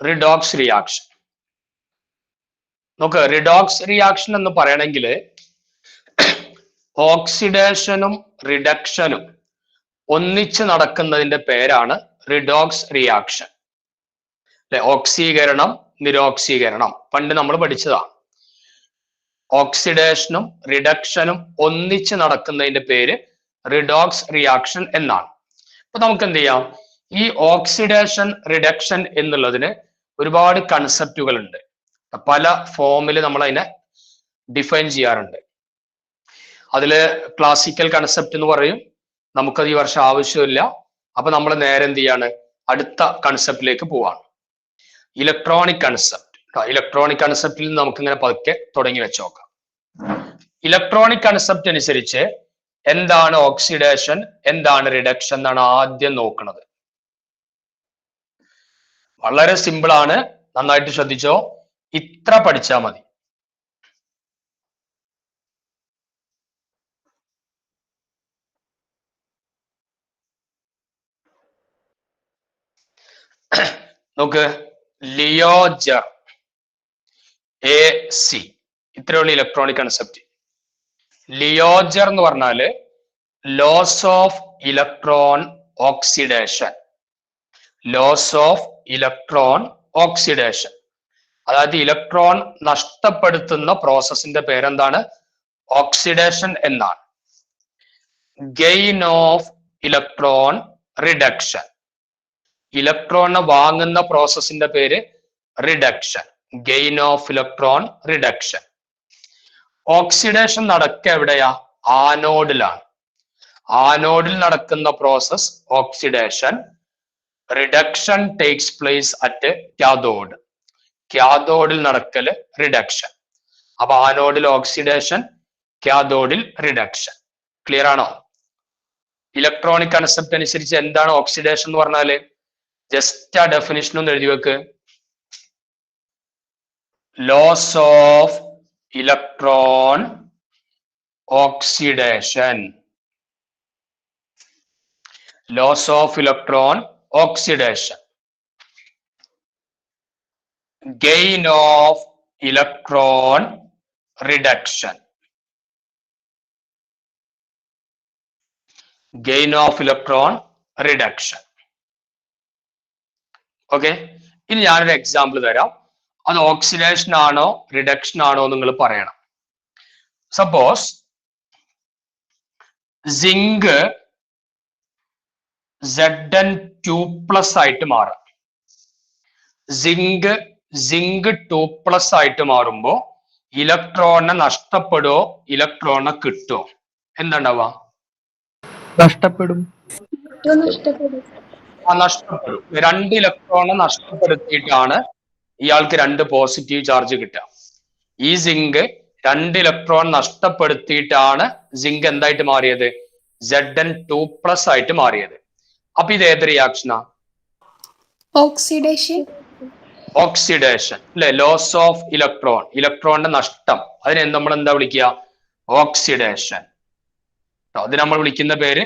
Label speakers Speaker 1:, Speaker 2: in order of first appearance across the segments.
Speaker 1: Redox reaction. നോക്ക്, redox reaction എന്ന് പറയണമെങ്കിൽ ഓക്സിഡേഷനും റിഡക്ഷനും ഒന്നിച്ച് നടക്കുന്നതിന്റെ പേരാണ് റിഡോക്സ് റിയാക്ഷൻ. അല്ലെ, ഓക്സീകരണം നിരോക്സീകരണം പണ്ട് നമ്മൾ പഠിച്ചതാണ്. ഓക്സിഡേഷനും റിഡക്ഷനും ഒന്നിച്ച് നടക്കുന്നതിന്റെ പേര് റിഡോക്സ് റിയാക്ഷൻ എന്നാണ്. അപ്പൊ നമുക്ക് എന്ത് ചെയ്യാം, ഈ ഓക്സിഡേഷൻ റിഡക്ഷൻ എന്നുള്ളതിന് ഒരുപാട് കൺസെപ്റ്റുകൾ ഉണ്ട്. പല ഫോമിൽ നമ്മൾ അതിനെ ഡിഫൈൻ ചെയ്യാറുണ്ട്. അതില് ക്ലാസിക്കൽ കൺസെപ്റ്റ് എന്ന് പറയും. നമുക്കത് ഈ വർഷം ആവശ്യമില്ല. അപ്പൊ നമ്മൾ നേരെ എന്ത് ചെയ്യാണ്, അടുത്ത കൺസെപ്റ്റിലേക്ക് പോവാണ്. Electronic concept. ഇലക്ട്രോണിക് കൺസെപ്റ്റിൽ നമുക്ക് ഇങ്ങനെ പതുക്കെ തുടങ്ങി വെച്ച് നോക്കാം. ഇലക്ട്രോണിക് കൺസെപ്റ്റ് അനുസരിച്ച് എന്താണ് ഓക്സിഡേഷൻ, എന്താണ് റിഡക്ഷൻ എന്നാണ് ആദ്യം നോക്കുന്നത്. വളരെ സിമ്പിൾ ആണ്, നന്നായിട്ട് ശ്രദ്ധിച്ചോ. ഇത്ര പഠിച്ചാൽ മതി. നോക്ക്, ലിയോജർ AC, ഇത്രയുള്ള ഇലക്ട്രോണിക് കൺസെപ്റ്റ്. ലിയോജർ എന്ന് പറഞ്ഞാല് loss of electron oxidation. Loss of electron oxidation, അതായത് ഇലക്ട്രോൺ നഷ്ടപ്പെടുത്തുന്ന പ്രോസസ്സിന്റെ പേരെന്താണ്, ഓക്സിഡേഷൻ എന്നാണ്. ഗെയിൻ ഓഫ് ഇലക്ട്രോൺ റിഡക്ഷൻ, ഇലക്ട്രോണിനെ വാങ്ങുന്ന പ്രോസസ്സിന്റെ പേര് reduction. Gain of electron reduction. Oxidation നടക്കുക എവിടെയാ, ആനോഡിലാണ്. ആനോഡിൽ നടക്കുന്ന process oxidation. Reduction takes place at cathode. കാഥോഡിൽ നടക്കല് റിഡക്ഷൻ. അപ്പൊ ആനോഡിൽ ഓക്സിഡേഷൻ, കാഥോഡിൽ റിഡക്ഷൻ. ക്ലിയർ ആണോ? ഇലക്ട്രോണിക് കൺസെപ്റ്റ് അനുസരിച്ച് എന്താണ് ഓക്സിഡേഷൻ എന്ന് പറഞ്ഞാല് ജസ്റ്റ് ആ ഡെഫിനിഷൻ ഒന്ന് എഴുതി വെക്ക്. Loss of electron oxidation. Loss of electron oxidation. Gain of electron reduction. Gain of electron reduction. Okay, ഇനി ഞാനൊരു എക്സാമ്പിൾ തരാം. അത് ഓക്സിഡേഷൻ ആണോ റിഡക്ഷൻ ആണോ നിങ്ങൾ പറയണം. സപ്പോസ് സിങ്ക് Zn2+ ആയിട്ട് മാറാം. സിങ്ക് 2+ ആയിട്ട് മാറുമ്പോ ഇലക്ട്രോണിനെ നഷ്ടപ്പെടുവോ ഇലക്ട്രോണിനെ കിട്ടുമോ? എന്താണ്ടാവുക?
Speaker 2: നഷ്ടപ്പെടും.
Speaker 1: നഷ്ടപ്പെടും. 2 ഇലക്ട്രോണിനെ നഷ്ടപ്പെടുത്തിയിട്ടാണ് ഇയാൾക്ക് 2 പോസിറ്റീവ് ചാർജ് കിട്ടുക. ഈ സിങ്ക് 2 ഇലക്ട്രോൺ നഷ്ടപ്പെടുത്തിയിട്ടാണ് സിങ്ക് എന്തായിട്ട് മാറിയത്, Zn2+ ആയിട്ട് മാറിയത്. അപ്പൊ ഇത് ഏത് റിയാക്ഷനാ?
Speaker 3: ഓക്സിഡേഷൻ.
Speaker 1: ഓക്സിഡേഷൻ അല്ലെ, ലോസ് ഓഫ് ഇലക്ട്രോൺ, ഇലക്ട്രോണിന്റെ നഷ്ടം. അതിനെ നമ്മൾ എന്താ വിളിക്കുക, ഓക്സിഡേഷൻ. അത് നമ്മൾ വിളിക്കുന്ന പേര്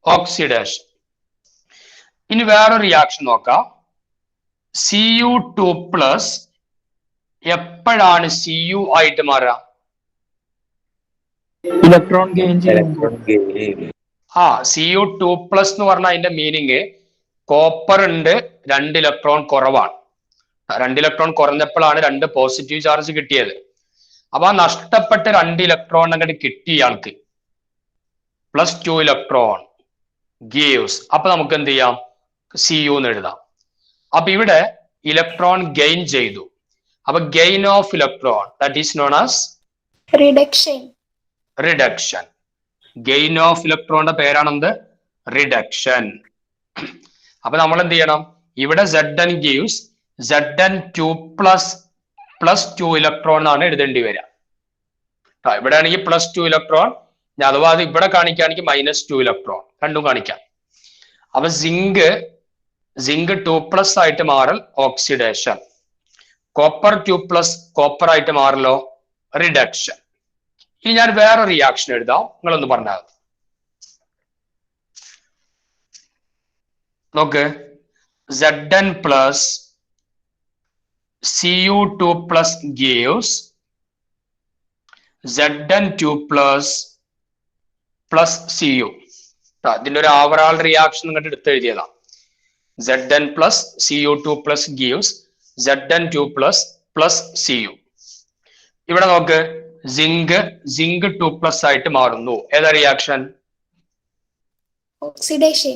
Speaker 1: ഓക്സിഡേഷൻ. ഇനി വേറൊരു റിയാക്ഷൻ നോക്കാം. Cu2+ എപ്പോഴാണ് Cu ആയിട്ട് മാറുക?
Speaker 2: ഇലക്ട്രോൺ ഗെയിൻ ചെയ്യും.
Speaker 1: Cu2+ എന്ന് പറഞ്ഞാൽ അതിന്റെ മീനിങ് കോപ്പർ ഉണ്ട്, 2 ഇലക്ട്രോൺ കുറവാണ്. 2 ഇലക്ട്രോൺ കുറഞ്ഞപ്പോഴാണ് 2 പോസിറ്റീവ് ചാർജ് കിട്ടിയത്. അപ്പൊ ആ നഷ്ടപ്പെട്ട 2 ഇലക്ട്രോൺ അങ്ങോട്ട് കിട്ടിയ ആൾക്ക് +2 ഇലക്ട്രോൺ ഗീവ്സ്. അപ്പൊ നമുക്ക് എന്ത് ചെയ്യാം, Cu എന്ന് എഴുതാം. അപ്പൊ ഇവിടെ ഇലക്ട്രോൺ ഗെയിൻ ചെയ്തു. അപ്പൊ gain of electron, that is known as
Speaker 3: reduction.
Speaker 1: Reduction. Gain of ഇലക്ട്രോണിന്റെ പേരാണെന്ത്, റിഡക്ഷൻ. അപ്പൊ നമ്മൾ എന്ത് ചെയ്യണം, ഇവിടെ Zn ഗീവ്സ് Zn2+ +2 ഇലക്ട്രോൺ എന്നാണ് എഴുതേണ്ടി വരിക. ഇവിടെ ആണെങ്കിൽ +2 ഇലക്ട്രോൺ, അഥവാ അത് ഇവിടെ കാണിക്കുകയാണെങ്കിൽ -2 ഇലക്ട്രോൺ, രണ്ടും കാണിക്കാം. അപ്പൊ സിങ്ക് 2+ ആയിട്ട് മാറൽ ഓക്സിഡേഷൻ. കോപ്പർ 2+ കോപ്പർ ആയിട്ട് മാറലോ റിഡക്ഷൻ. ഇനി ഞാൻ വേറെ റിയാക്ഷൻ എഴുതാം, നിങ്ങളൊന്ന് പറഞ്ഞാൽ. നോക്ക്, Zn+ Cu2 plus gives Zn2 plus Cu. ഇതിന്റെ ഒരു ഓവറോൾ റിയാക്ഷൻ ഇങ്ങോട്ട് എടുത്ത് എഴുതിയതാ. Zn plus Cu2 plus gives Zn2 plus Cu. ഇവിടെ നോക്ക്, സിങ്ക് 2 പ്ലസ് ആയിട്ട് മാറുന്നു. ഏതാ റിയാക്ഷൻ? ഓക്സിഡേഷൻ.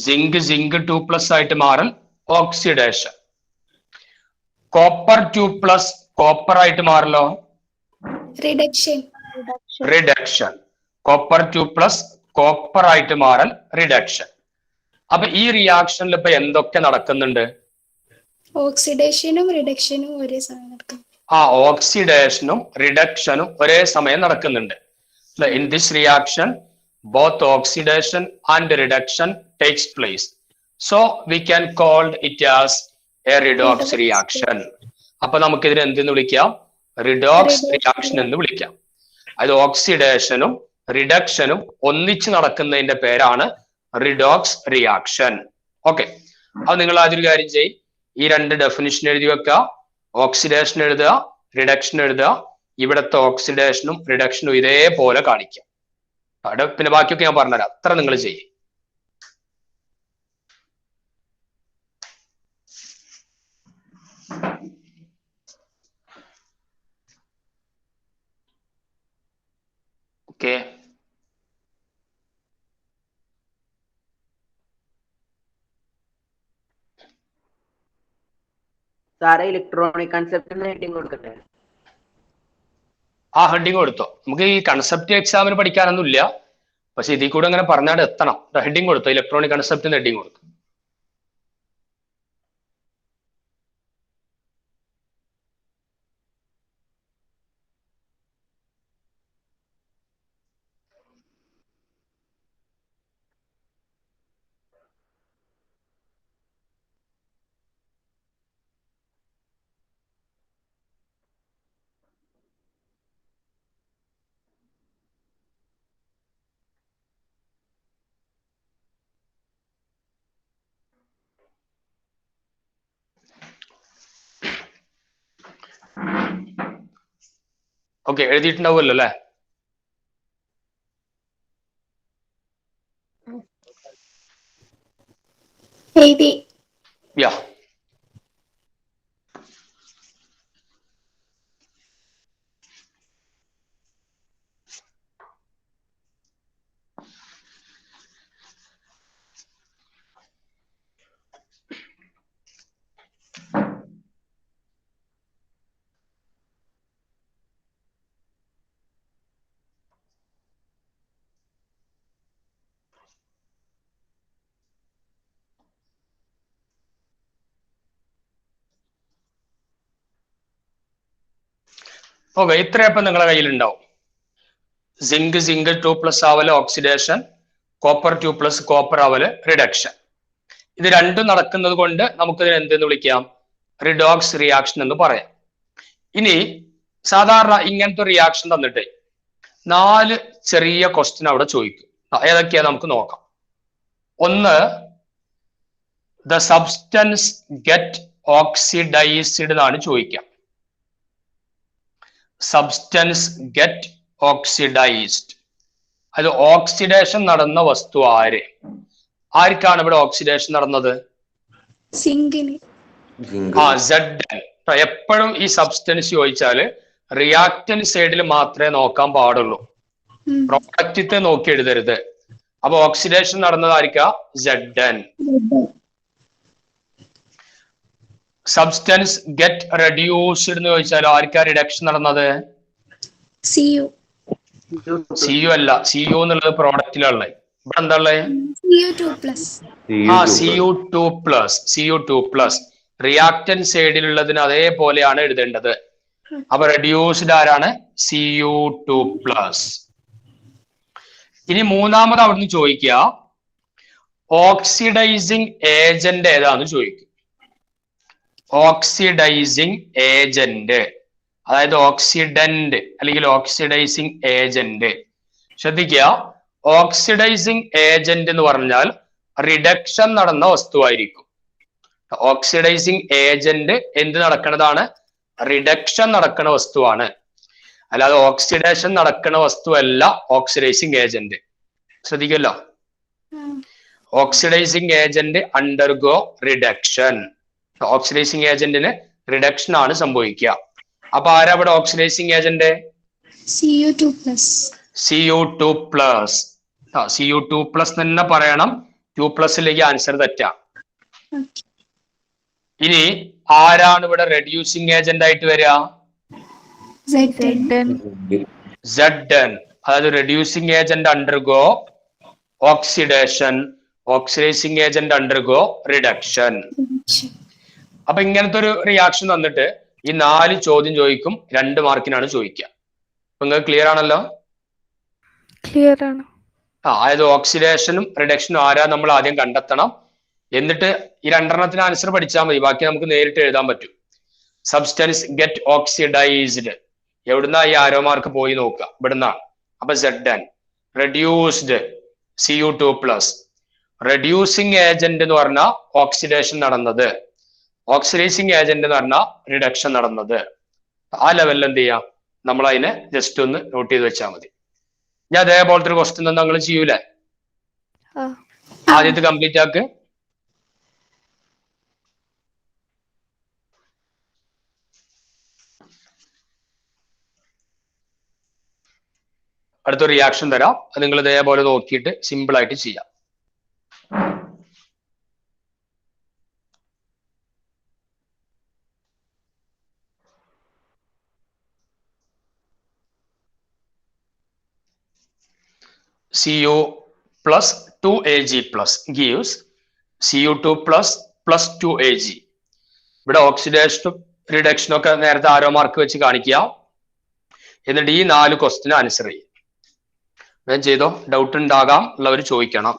Speaker 1: സിങ്ക് 2 പ്ലസ് ആയിട്ട് മാറൽ ഓക്സിഡേഷൻ. കോപ്പർ 2 പ്ലസ് കോപ്പർ ആയിട്ട് മാറലോ? റിഡക്ഷൻ. കോപ്പർ 2 പ്ലസ് കോപ്പർ ആയിട്ട് മാറൽ റിഡക്ഷൻ. അപ്പൊ ഈ റിയാക്ഷനിൽ ഇപ്പൊ എന്തൊക്കെ നടക്കുന്നുണ്ട്?
Speaker 3: ഓക്സിഡേഷനും റിഡക്ഷനും ഒരേ സമയം നടക്കും.
Speaker 1: ഓക്സിഡേഷനും റിഡക്ഷനും ഒരേ സമയം നടക്കുന്നുണ്ട്. In this reaction, both oxidation and reduction takes place. So we can call it as a redox reaction. അപ്പൊ നമുക്ക് ഇതിനെ എന്തെന്ന് വിളിക്കാം? റിഡോക്സ് റിയാക്ഷൻ എന്ന് വിളിക്കാം. അത് ഓക്സിഡേഷനും റിഡക്ഷനും ഒന്നിച്ച് നടക്കുന്നതിന്റെ പേരാണ് റിഡോക്സ് റിയാക്ഷൻ. ഓക്കെ, അപ്പൊ നിങ്ങൾ ആദ്യം കാര്യം ചെയ്യും, ഈ രണ്ട് ഡെഫിനിഷൻ എഴുതി വെക്കുക. ഓക്സിഡേഷൻ എഴുതുക, റിഡക്ഷൻ എഴുതുക. ഇവിടുത്തെ ഓക്സിഡേഷനും റിഡക്ഷനും ഇതേപോലെ കാണിക്കാം. പിന്നെ ബാക്കിയൊക്കെ ഞാൻ പറഞ്ഞുതരാം. അത്ര നിങ്ങൾ ചെയ്യും. ഓക്കെ,
Speaker 4: സാറേ ഇലക്ട്രോണിക് കൺസെപ്റ്റ് ഹെഡിങ് കൊടുക്കട്ടെ?
Speaker 1: ഹെഡിങ് കൊടുത്തോ. നമുക്ക് ഈ കൺസെപ്റ്റ് എക്സാമിന് പഠിക്കാനൊന്നും ഇല്ല, പക്ഷെ ഇതിൽ കൂടെ അങ്ങനെ പറഞ്ഞാൽ എത്തണം. ഹെഡിങ് കൊടുത്തോ, ഇലക്ട്രോണിക് കൺസെപ്റ്റിന് ഹെഡിങ് കൊടുത്തു. ഓക്കെ, എഴുതിയിട്ടുണ്ടാവുമല്ലോ അല്ലെ? Yeah, okay. ഇത്രയപ്പം നിങ്ങളുടെ കയ്യിലുണ്ടാവും. സിങ്ക് 2 പ്ലസ് ആവല് ഓക്സിഡേഷൻ, കോപ്പർ 2 പ്ലസ് കോപ്പർ ആവല് റിഡക്ഷൻ. ഇത് രണ്ടും നടക്കുന്നത് കൊണ്ട് നമുക്കിതിനെ എന്തെന്ന് വിളിക്കാം? റിഡോക്സ് റിയാക്ഷൻ എന്ന് പറയാം. ഇനി സാധാരണ ഇങ്ങനത്തെ റിയാക്ഷൻ തന്നിട്ട് 4 ചെറിയ ക്വസ്റ്റ്യൻ അവിടെ ചോദിക്കും. ഏതൊക്കെയാ നമുക്ക് നോക്കാം. ഒന്ന്, ദ സബ്സ്റ്റൻസ് ഗെറ്റ് ഓക്സിഡൈസ്ഡ് എന്നാണ് ചോദിക്കാം. സബ്സ്റ്റൻസ് ഗെറ്റ് ഓക്സിഡൈസ്ഡ്, അത് ഓക്സിഡേഷൻ നടന്ന വസ്തു ആര്? ആർക്കാണ് ഇവിടെ ഓക്സിഡേഷൻ നടന്നത്?
Speaker 3: സിങ്കിന്.
Speaker 1: Zn. എപ്പോഴും ഈ സബ്സ്റ്റൻസ് ചോദിച്ചാല് റിയാക്ടൻ സൈഡിൽ മാത്രമേ നോക്കാൻ പാടുള്ളൂ, പ്രോഡക്റ്റത്തെ നോക്കി എഴുതരുത്. അപ്പൊ ഓക്സിഡേഷൻ നടന്നത് ആയിരിക്കാ? Zn. സബ്സ്റ്റൻസ് ഗെറ്റ് റെഡ്യൂസ്ഡ് എന്ന് ചോദിച്ചാലോ ആർക്കാ റിഡക്ഷൻ നടന്നത്?
Speaker 3: Cu
Speaker 1: അല്ല, Cu എന്നുള്ളത് പ്രോഡക്റ്റിലുള്ളത്. ഇവിടെ എന്താ ഉള്ളത്? Cu2 plus. റിയാക്ടൻ സൈഡിലുള്ളതിന് അതേപോലെയാണ് എഴുതേണ്ടത്. അപ്പൊ റെഡ്യൂസ്ഡ് ആരാണ്? Cu2 plus. ഇനി മൂന്നാമത് അവിടുന്ന് ചോദിക്കുക, ഓക്സിഡൈസിങ് ഏജന്റ് ഏതാന്ന് ചോദിക്കും. ഓക്സിഡൈസിങ് ഏജന്റ്, അതായത് ഓക്സിഡന്റ് അല്ലെങ്കിൽ ഓക്സിഡൈസിങ് ഏജന്റ്. ശ്രദ്ധിക്കുക, ഓക്സിഡൈസിങ് ഏജന്റ് എന്ന് പറഞ്ഞാൽ റിഡക്ഷൻ നടന്ന വസ്തുവായിരിക്കും. ഓക്സിഡൈസിങ് ഏജന്റ് എന്ത് നടക്കുന്നതാണ്? റിഡക്ഷൻ നടക്കുന്ന വസ്തുവാണ്. അല്ലാതെ ഓക്സിഡേഷൻ നടക്കുന്ന വസ്തുവല്ല ഓക്സിഡൈസിങ് ഏജന്റ്. ശ്രദ്ധിക്കല്ലോ, oxidising agent undergo reduction. Oxidising ഏജന്റിന് റിഡക്ഷൻ ആണ് സംഭവിക്കുക. അപ്പൊ ആരാ ഇവിടെ oxidising agent?
Speaker 3: Cu2+.
Speaker 1: Cu2+. Cu2+ തന്നെ പറയണം, 2+ലേക്ക് ആൻസർ തെറ്റാ.
Speaker 3: Okay.
Speaker 1: ഇനി ആരാണ് ഇവിടെ റെഡ്യൂസിങ് ഏജന്റ് ആയിട്ട് വരിക?
Speaker 3: Zn.
Speaker 1: Zn. അതായത് reducing agent undergo oxidation, oxidising agent undergo reduction. അപ്പൊ ഇങ്ങനത്തെ ഒരു റിയാക്ഷൻ തന്നിട്ട് ഈ 4 ചോദ്യം ചോദിക്കും, 2 മാർക്കിനാണ് ചോദിക്കുക. അപ്പൊ നിങ്ങൾക്ക് ക്ലിയർ ആണല്ലോ?
Speaker 2: ക്ലിയർ ആണ്.
Speaker 1: അതായത് ഓക്സിഡേഷനും റിഡക്ഷനും ആരാ നമ്മൾ ആദ്യം കണ്ടെത്തണം. എന്നിട്ട് ഈ 2 ആൻസർ പഠിച്ചാൽ മതി, ബാക്കി നമുക്ക് നേരിട്ട് എഴുതാൻ പറ്റും. സബ്സ്റ്റൻസ് ഗെറ്റ് ഓക്സിഡൈസ്ഡ്, എവിടുന്നാ ഈ ആരോ മാർക്ക് പോയി നോക്കുക, ഇവിടുന്നാണ്. അപ്പൊ Zn. Reduced Cu2+. Reducing agent എന്ന് പറഞ്ഞാൽ ഓക്സിഡേഷൻ നടന്നത്, ഓക്സിഡൈസിങ് ഏജന്റ് എന്ന് പറഞ്ഞാൽ റിഡക്ഷൻ നടന്നത്. ആ ലെവലിൽ എന്ത് ചെയ്യാം, നമ്മൾ അതിനെ ജസ്റ്റ് ഒന്ന് നോട്ട് ചെയ്ത് വെച്ചാൽ മതി. ഞാൻ അതേപോലത്തെ ഒരു ക്വസ്റ്റ്യൻ തന്നെ നിങ്ങൾ ചെയ്യൂലേ? ആദ്യത്തെ കംപ്ലീറ്റ് ആക്ക്. അടുത്ത റിയാക്ഷൻ തരാം, അത് നിങ്ങൾ ഇതേപോലെ നോക്കിയിട്ട് സിമ്പിൾ ആയിട്ട് ചെയ്യാം. Cu plus 2Ag plus gives Cu2 plus 2Ag. ഇവിടെ ഓക്സിഡേഷനും റിഡക്ഷനും ഒക്കെ നേരത്തെ ആരോ മാർക്ക് വെച്ച് കാണിക്കുക. എന്നിട്ട് ഈ 4 ക്വസ്റ്റിന് ആൻസർ ചെയ്യും. വേഗം ചെയ്തോ, ഡൗട്ട് ഉണ്ടാകാം ഉള്ളവർ ചോദിക്കണം.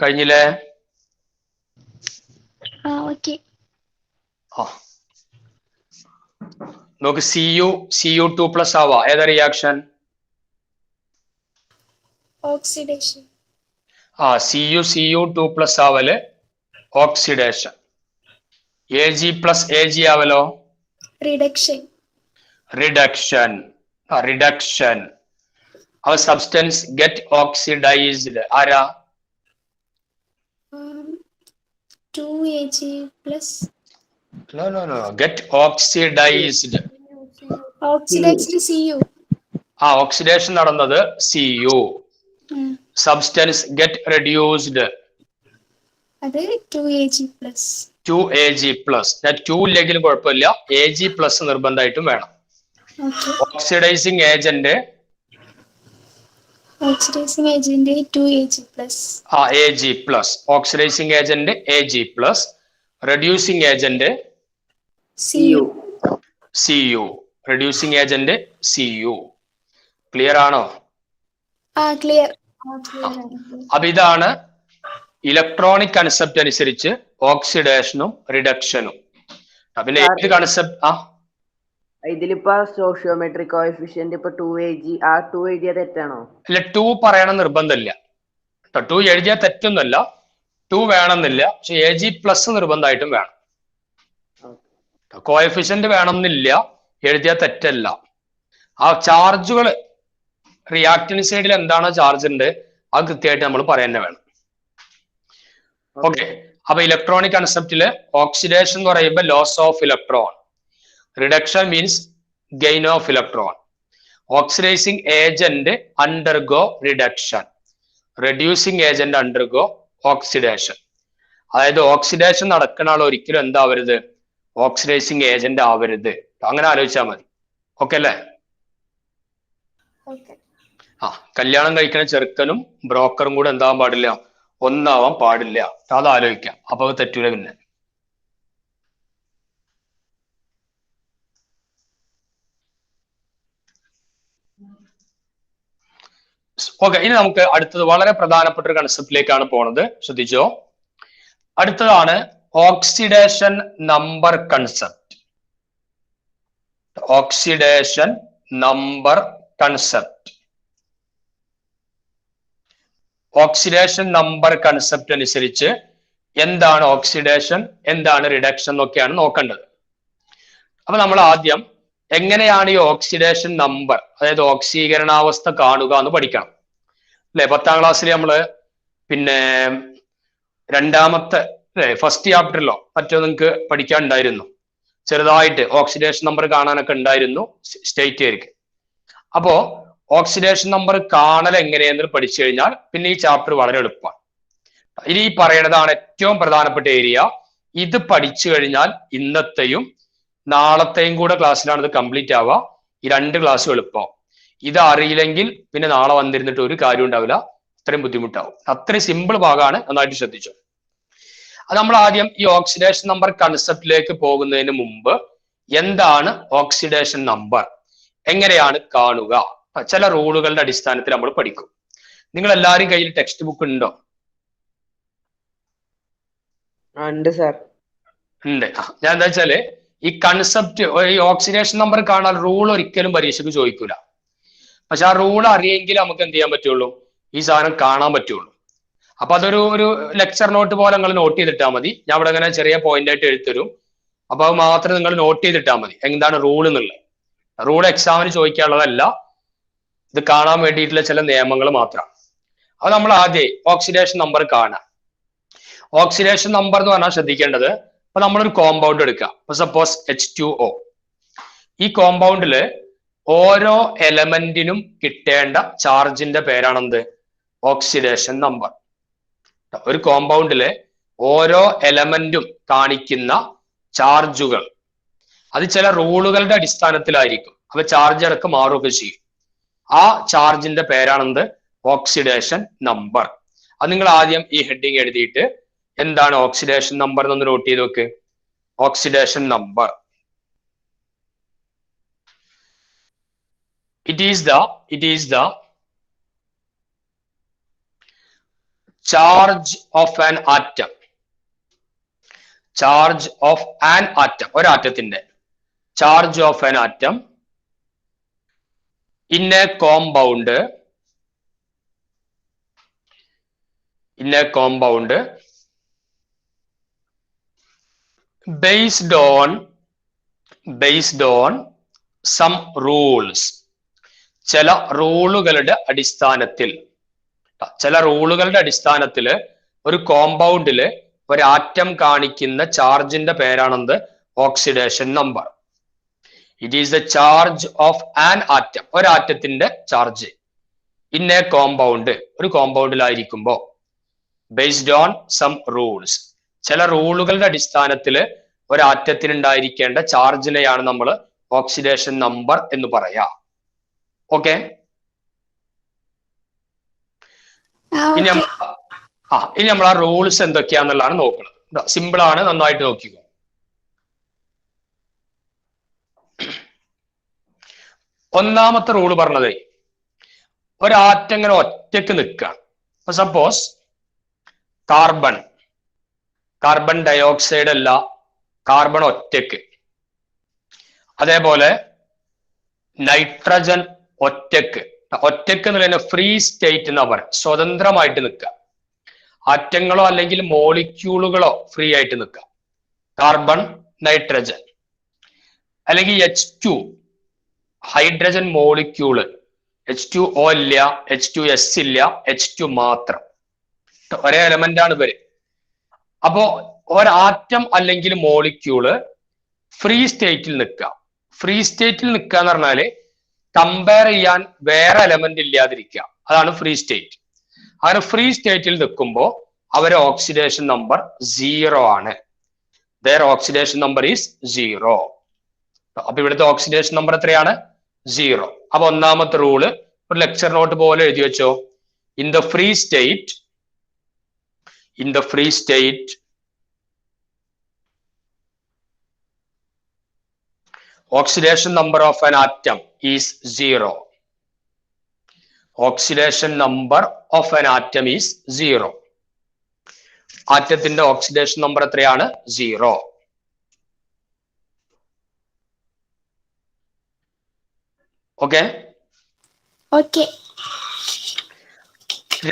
Speaker 1: കഴിഞ്ഞില്ലേ?
Speaker 3: Okay.
Speaker 1: നോക്ക്, Cu2+ ആവാ. ഏതാ റിയാക്ഷൻ?
Speaker 3: Oxidation.
Speaker 1: Cu2+ ആവല് ഓക്സിഡേഷൻ. Ag+ ആവലോ
Speaker 3: Reduction.
Speaker 1: റിഡക്ഷൻ. റിഡക്ഷൻ. അവ സബ്സ്റ്റൻസ് ഗെറ്റ് ഓക്സിഡൈസ്ഡ് ആരാ?
Speaker 3: 2Ag+.
Speaker 1: No. Get oxidized.
Speaker 3: Oxidized Cu.
Speaker 1: Oxidation നടന്നത് Cu. സബ്സ്റ്റൻസ് ഗെറ്റ് റെഡ്യൂസ്ഡ്,
Speaker 3: അത് 2Ag+.
Speaker 1: 2Ag+. ഞാൻ 2 ഇല്ലെങ്കിലും കുഴപ്പമില്ല, Ag+ നിർബന്ധമായിട്ടും വേണം. Oxidising agent
Speaker 3: Oxidizing agent 2Ag+.
Speaker 1: Ag+. Oxidising agent Ag+. Reducing agent Cu. Reducing agent Cu. Clear ആണോ?
Speaker 3: Clear.
Speaker 1: അപ്പൊ ഇതാണ് ഇലക്ട്രോണിക് കൺസെപ്റ്റ് അനുസരിച്ച് ഓക്സിഡേഷനും റിഡക്ഷനും. പിന്നെ ഏത് കൺസെപ്റ്റ്?
Speaker 4: ഇതിലിപ്പോ സോഷ്യോമെട്രിക് കോഎഫിഷ്യന്റ് ഇപ്പൊ 2Ag, ആ 2 എഴുതിയ തെറ്റാണോ?
Speaker 1: ഇല്ല, 2 പറയണം നിർബന്ധമില്ല. 2 എഴുതിയ തെറ്റൊന്നുമല്ല, 2 വേണമെന്നില്ല. പക്ഷെ Ag+ നിർബന്ധമായിട്ടും വേണം. കോഎഫിഷ്യന്റ് വേണമെന്നില്ല, എഴുതിയ തെറ്റല്ല. ആ ചാർജുകൾ റിയാക്ടന്റ് സൈഡിൽ എന്താണോ ചാർജ് ഉണ്ട് അത് കൃത്യമായിട്ട് നമ്മൾ പറയാൻ വേണം. ഓക്കെ. അപ്പൊ ഇലക്ട്രോണിക് കൺസെപ്റ്റില് ഓക്സിഡേഷൻ എന്ന് പറയുമ്പോൾ loss of electron, reduction means gain of electron. Oxidising agent undergo reduction, reducing agent undergo oxidation. അതായത് ഓക്സിഡേഷൻ നടക്കുന്ന ആൾ ഒരിക്കലും എന്താവരുത്, ഓക്സിഡൈസിങ് ഏജന്റ് ആവരുത്. അങ്ങനെ ആലോചിച്ചാൽ മതി. ഓക്കെ അല്ലേ? കല്യാണം കഴിക്കുന്ന ചെറുക്കനും ബ്രോക്കറും കൂടെ എന്താവാൻ പാടില്ല, ഒന്നാവാൻ പാടില്ല. അത് ആലോചിക്കാം. അപ്പൊ അത് തെറ്റൂല. പിന്നെ ഓക്കെ, ഇനി നമുക്ക് അടുത്തത് വളരെ പ്രധാനപ്പെട്ട ഒരു കൺസെപ്റ്റിലേക്കാണ് പോണത്. ശ്രദ്ധിച്ചോ. അടുത്തതാണ് oxidation number concept. Oxidation number concept. Oxidation number concept അനുസരിച്ച് എന്താണ് ഓക്സിഡേഷൻ, എന്താണ് റിഡക്ഷൻ എന്നൊക്കെയാണ് നോക്കേണ്ടത്. അപ്പൊ നമ്മൾ ആദ്യം എങ്ങനെയാണ് ഈ ഓക്സിഡേഷൻ നമ്പർ, അതായത് ഓക്സീകരണാവസ്ഥ കാണുക എന്ന് പഠിക്കണം അല്ലെ? 10ാം ക്ലാസ്സിൽ നമ്മള് പിന്നെ രണ്ടാമത്തെ ഫസ്റ്റ് ചാപ്റ്ററിലോ മറ്റോ നിങ്ങൾക്ക് പഠിക്കാൻ ഉണ്ടായിരുന്നു, ചെറുതായിട്ട് ഓക്സിഡേഷൻ നമ്പർ കാണാനൊക്കെ ഉണ്ടായിരുന്നു സ്റ്റേറ്റുകാർക്ക്. അപ്പോ ഓക്സിഡേഷൻ നമ്പർ കാണൽ എങ്ങനെയെന്ന് പഠിച്ചു കഴിഞ്ഞാൽ പിന്നെ ഈ ചാപ്റ്റർ വളരെ എളുപ്പമാണ്. ഇനി ഈ പറയണതാണ് ഏറ്റവും പ്രധാനപ്പെട്ട ഏരിയ. ഇത് പഠിച്ചു കഴിഞ്ഞാൽ ഇന്നത്തെയും നാളത്തെയും കൂടെ ക്ലാസ്സിലാണ് ഇത് കംപ്ലീറ്റ് ആവുക. ഈ 2 ക്ലാസ്സും എളുപ്പമാവും. ഇത് അറിയില്ലെങ്കിൽ പിന്നെ നാളെ വന്നിരുന്നിട്ട് ഒരു കാര്യം ഉണ്ടാവില്ല, അത്രയും ബുദ്ധിമുട്ടാവും. അത്രയും സിമ്പിൾ ഭാഗമാണ്, നന്നായിട്ട് ശ്രദ്ധിച്ചു. അത് നമ്മൾ ആദ്യം ഈ ഓക്സിഡേഷൻ നമ്പർ കൺസെപ്റ്റിലേക്ക് പോകുന്നതിന് മുമ്പ് എന്താണ് ഓക്സിഡേഷൻ നമ്പർ, എങ്ങനെയാണ് കാണുക, ചില റൂളുകളുടെ അടിസ്ഥാനത്തിൽ നമ്മൾ പഠിക്കും. നിങ്ങൾ എല്ലാവരും കയ്യിൽ ടെക്സ്റ്റ് ബുക്ക് ഉണ്ടോ?
Speaker 4: ഉണ്ട് സാർ.
Speaker 1: ഉണ്ട്. ഞാൻ എന്താ വെച്ചാല് ഈ കൺസെപ്റ്റ്, ഈ ഓക്സിഡേഷൻ നമ്പർ കാണാൻ റൂൾ ഒരിക്കലും പരീക്ഷയ്ക്ക് ചോദിക്കൂല. പക്ഷെ ആ റൂൾ അറിയെങ്കിൽ നമുക്ക് എന്ത് ചെയ്യാൻ പറ്റുള്ളൂ, ഈ സാധനം കാണാൻ പറ്റുള്ളൂ. അപ്പൊ അതൊരു ലെക്ചർ നോട്ട് പോലെ നിങ്ങൾ നോട്ട് ചെയ്തിട്ടാൽ മതി. ഞാൻ ഇവിടെ ഇങ്ങനെ ചെറിയ പോയിന്റ് ആയിട്ട് എഴുതരും. അപ്പൊ അത് മാത്രം നിങ്ങൾ നോട്ട് ചെയ്തിട്ടാൽ മതി, എന്താണ് റൂൾ എന്നുള്ളത്. റൂൾ എക്സാമിന് ചോദിക്കാനുള്ളതല്ല, ഇത് കാണാൻ വേണ്ടിയിട്ടുള്ള ചില നിയമങ്ങൾ മാത്രമാണ്. അപ്പൊ നമ്മൾ ആദ്യം ഓക്സിഡേഷൻ നമ്പർ കാണാം. ഓക്സിഡേഷൻ നമ്പർ എന്ന് പറഞ്ഞാൽ ശ്രദ്ധിക്കേണ്ടത്, അപ്പൊ നമ്മളൊരു കോമ്പൗണ്ട് എടുക്കുക. ഇപ്പൊ സപ്പോസ് H2O. ഈ കോമ്പൗണ്ടില് ഓരോ എലമെന്റിനും കിട്ടേണ്ട ചാർജിന്റെ പേരാണെന്ത്, ഓക്സിഡേഷൻ നമ്പർ. ഒരു കോമ്പൗണ്ടിലെ ഓരോ എലമെന്റും കാണിക്കുന്ന ചാർജുകൾ അത് ചില റൂളുകളുടെ അടിസ്ഥാനത്തിലായിരിക്കും. അപ്പൊ ചാർജ് അടക്കം മാറുകയൊക്കെ ചെയ്യും. ആ ചാർജിന്റെ പേരാണെന്ത്, ഓക്സിഡേഷൻ നമ്പർ. അത് നിങ്ങൾ ആദ്യം ഈ ഹെഡിങ് എഴുതിയിട്ട് എന്താണ് ഓക്സിഡേഷൻ നമ്പർ എന്നൊന്ന് നോട്ട് ചെയ്ത് നോക്ക്. Oxidation number, it is the charge of an atom. Charge of an atom, ഒരു ആറ്റത്തിന്റെ charge of an atom in a compound based on some rules. ചില റൂളുകളുടെ അടിസ്ഥാനത്തിൽ ഒരു കോമ്പൗണ്ടില് ഒരു ആറ്റം കാണിക്കുന്ന ചാർജിന്റെ പേരാണെന്ത്, oxidation number. It is the charge of an atom, ഒരു ആറ്റത്തിന്റെ ചാർജ് ഇൻ എ കോമ്പൗണ്ട്, ഒരു കോമ്പൗണ്ടിലായിരിക്കുമ്പോ ബേസ്ഡ് ഓൺ സം റൂൾസ്, ചില റൂളുകളുടെ അടിസ്ഥാനത്തിൽ ഒരു ആറ്റത്തിന് ഉണ്ടായിരിക്കേണ്ട ചാർജിനെയാണ് നമ്മൾ ഓക്സിഡേഷൻ നമ്പർ എന്ന് പറയാ. ഓക്കെ. ഇനി നമ്മൾ ആ റൂൾസ് എന്തൊക്കെയാന്നുള്ളതാണ് നോക്കുന്നത്. സിമ്പിൾ ആണ്, നന്നായിട്ട് നോക്കിക്കോ. ഒന്നാമത്തെ റൂള് പറഞ്ഞത്, ഒരാറ്റം ഇങ്ങനെ ഒറ്റക്ക് നിൽക്കുകയാണ്. സപ്പോസ് കാർബൺ ഡയോക്സൈഡ് അല്ല, കാർബൺ ഒറ്റക്ക്. അതേപോലെ നൈട്രജൻ ഒറ്റക്ക് എന്നുള്ള ഫ്രീ സ്റ്റേറ്റ് എന്നാ പറയുക, സ്വതന്ത്രമായിട്ട് നിൽക്കുക. ആറ്റങ്ങളോ അല്ലെങ്കിൽ മോളിക്യൂളുകളോ ഫ്രീ ആയിട്ട് നിൽക്കുക. Carbon, nitrogen. അല്ലെങ്കിൽ H2 ഹൈഡ്രജൻ മോളിക്യൂള്, H2O ഇല്ല, H2S ഇല്ല, H2 മാത്രം. ഒരേ എലമെന്റ് ആണ് ഇവര്. അപ്പോ ഒരാറ്റം അല്ലെങ്കിൽ മോളിക്യൂള് ഫ്രീ സ്റ്റേറ്റിൽ നിൽക്കുക. ഫ്രീ സ്റ്റേറ്റിൽ നിൽക്കുക എന്ന് പറഞ്ഞാല് കമ്പയർ ചെയ്യാൻ വേറെ എലമെന്റ് ഇല്ലാതിരിക്കുക, അതാണ് ഫ്രീ സ്റ്റേറ്റ്. അങ്ങനെ ഫ്രീ സ്റ്റേറ്റിൽ നിൽക്കുമ്പോൾ അവരെ ഓക്സിഡേഷൻ നമ്പർ 0 ആണ്. their oxidation number is 0. അപ്പൊ ഇവിടുത്തെ ഓക്സിഡേഷൻ നമ്പർ എത്രയാണ്? 0. അപ്പൊ ഒന്നാമത്തെ റൂള് ഒരു ലെക്ചർ നോട്ട് പോലെ എഴുതി വെച്ചോ. In the free state oxidation number of an atom is 0. Oxidation number of an atom is 0. ആറ്റത്തിന്റെ ഓക്സിഡേഷൻ നമ്പർ എത്രയാണ്? 0. ഓക്കെ.
Speaker 3: ഓക്കെ.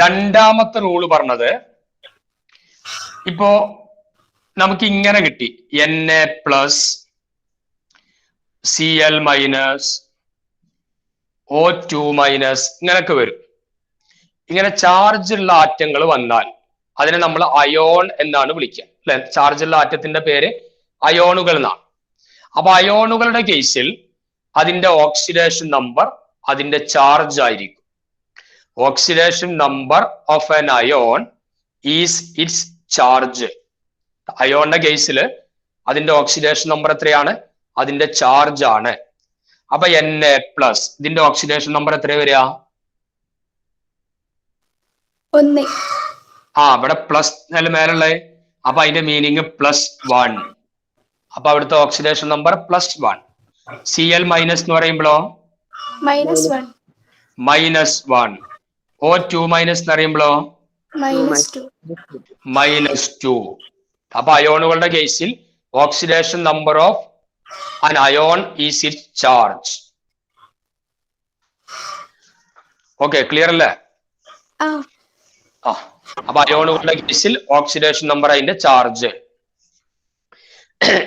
Speaker 1: രണ്ടാമത്തെ റൂള് പറഞ്ഞത് ഇപ്പോ നമുക്ക് ഇങ്ങനെ കിട്ടി, Na+ Cl- O2- ഇങ്ങനൊക്കെ വരും. ഇങ്ങനെ ചാർജ് ഉള്ള ആറ്റങ്ങൾ വന്നാൽ അതിനെ നമ്മൾ അയോൺ എന്നാണ് വിളിക്കുക, അല്ലെ? ചാർജ് ഉള്ള ആറ്റത്തിന്റെ പേര് അയോണുകൾ എന്നാണ്. അപ്പൊ അയോണുകളുടെ കേസിൽ അതിന്റെ ഓക്സിഡേഷൻ നമ്പർ അതിന്റെ ചാർജ് ആയിരിക്കും. Oxidation number of an ion is its charge. അയോണിന്റെ കേസിൽ അതിന്റെ ഓക്സിഡേഷൻ നമ്പർ എത്രയാണ്? അതിന്റെ ചാർജ് ആണ്. അപ്പൊ Na+ ഇതിന്റെ ഓക്സിഡേഷൻ നമ്പർ എത്ര വരിക?
Speaker 3: 1.
Speaker 1: ഇവിടെ പ്ലസ് മേലുള്ള, അപ്പൊ അതിന്റെ മീനിങ് +1. അപ്പൊ അവിടുത്തെ ഓക്സിഡേഷൻ നമ്പർ +1. Cl- എന്ന് പറയുമ്പോഴോ
Speaker 3: -1.
Speaker 1: -1. O2- എന്ന് പറയുമ്പോഴോ
Speaker 3: -2.
Speaker 1: -2. അപ്പൊ അയോണുകളുടെ കേസിൽ oxidation number of an ion is its charge. Okay, clear അല്ലേ? അപ്പൊ അയോണുകളുടെ കേസിൽ ഓക്സിഡേഷൻ നമ്പർ അതിന്റെ ചാർജ്.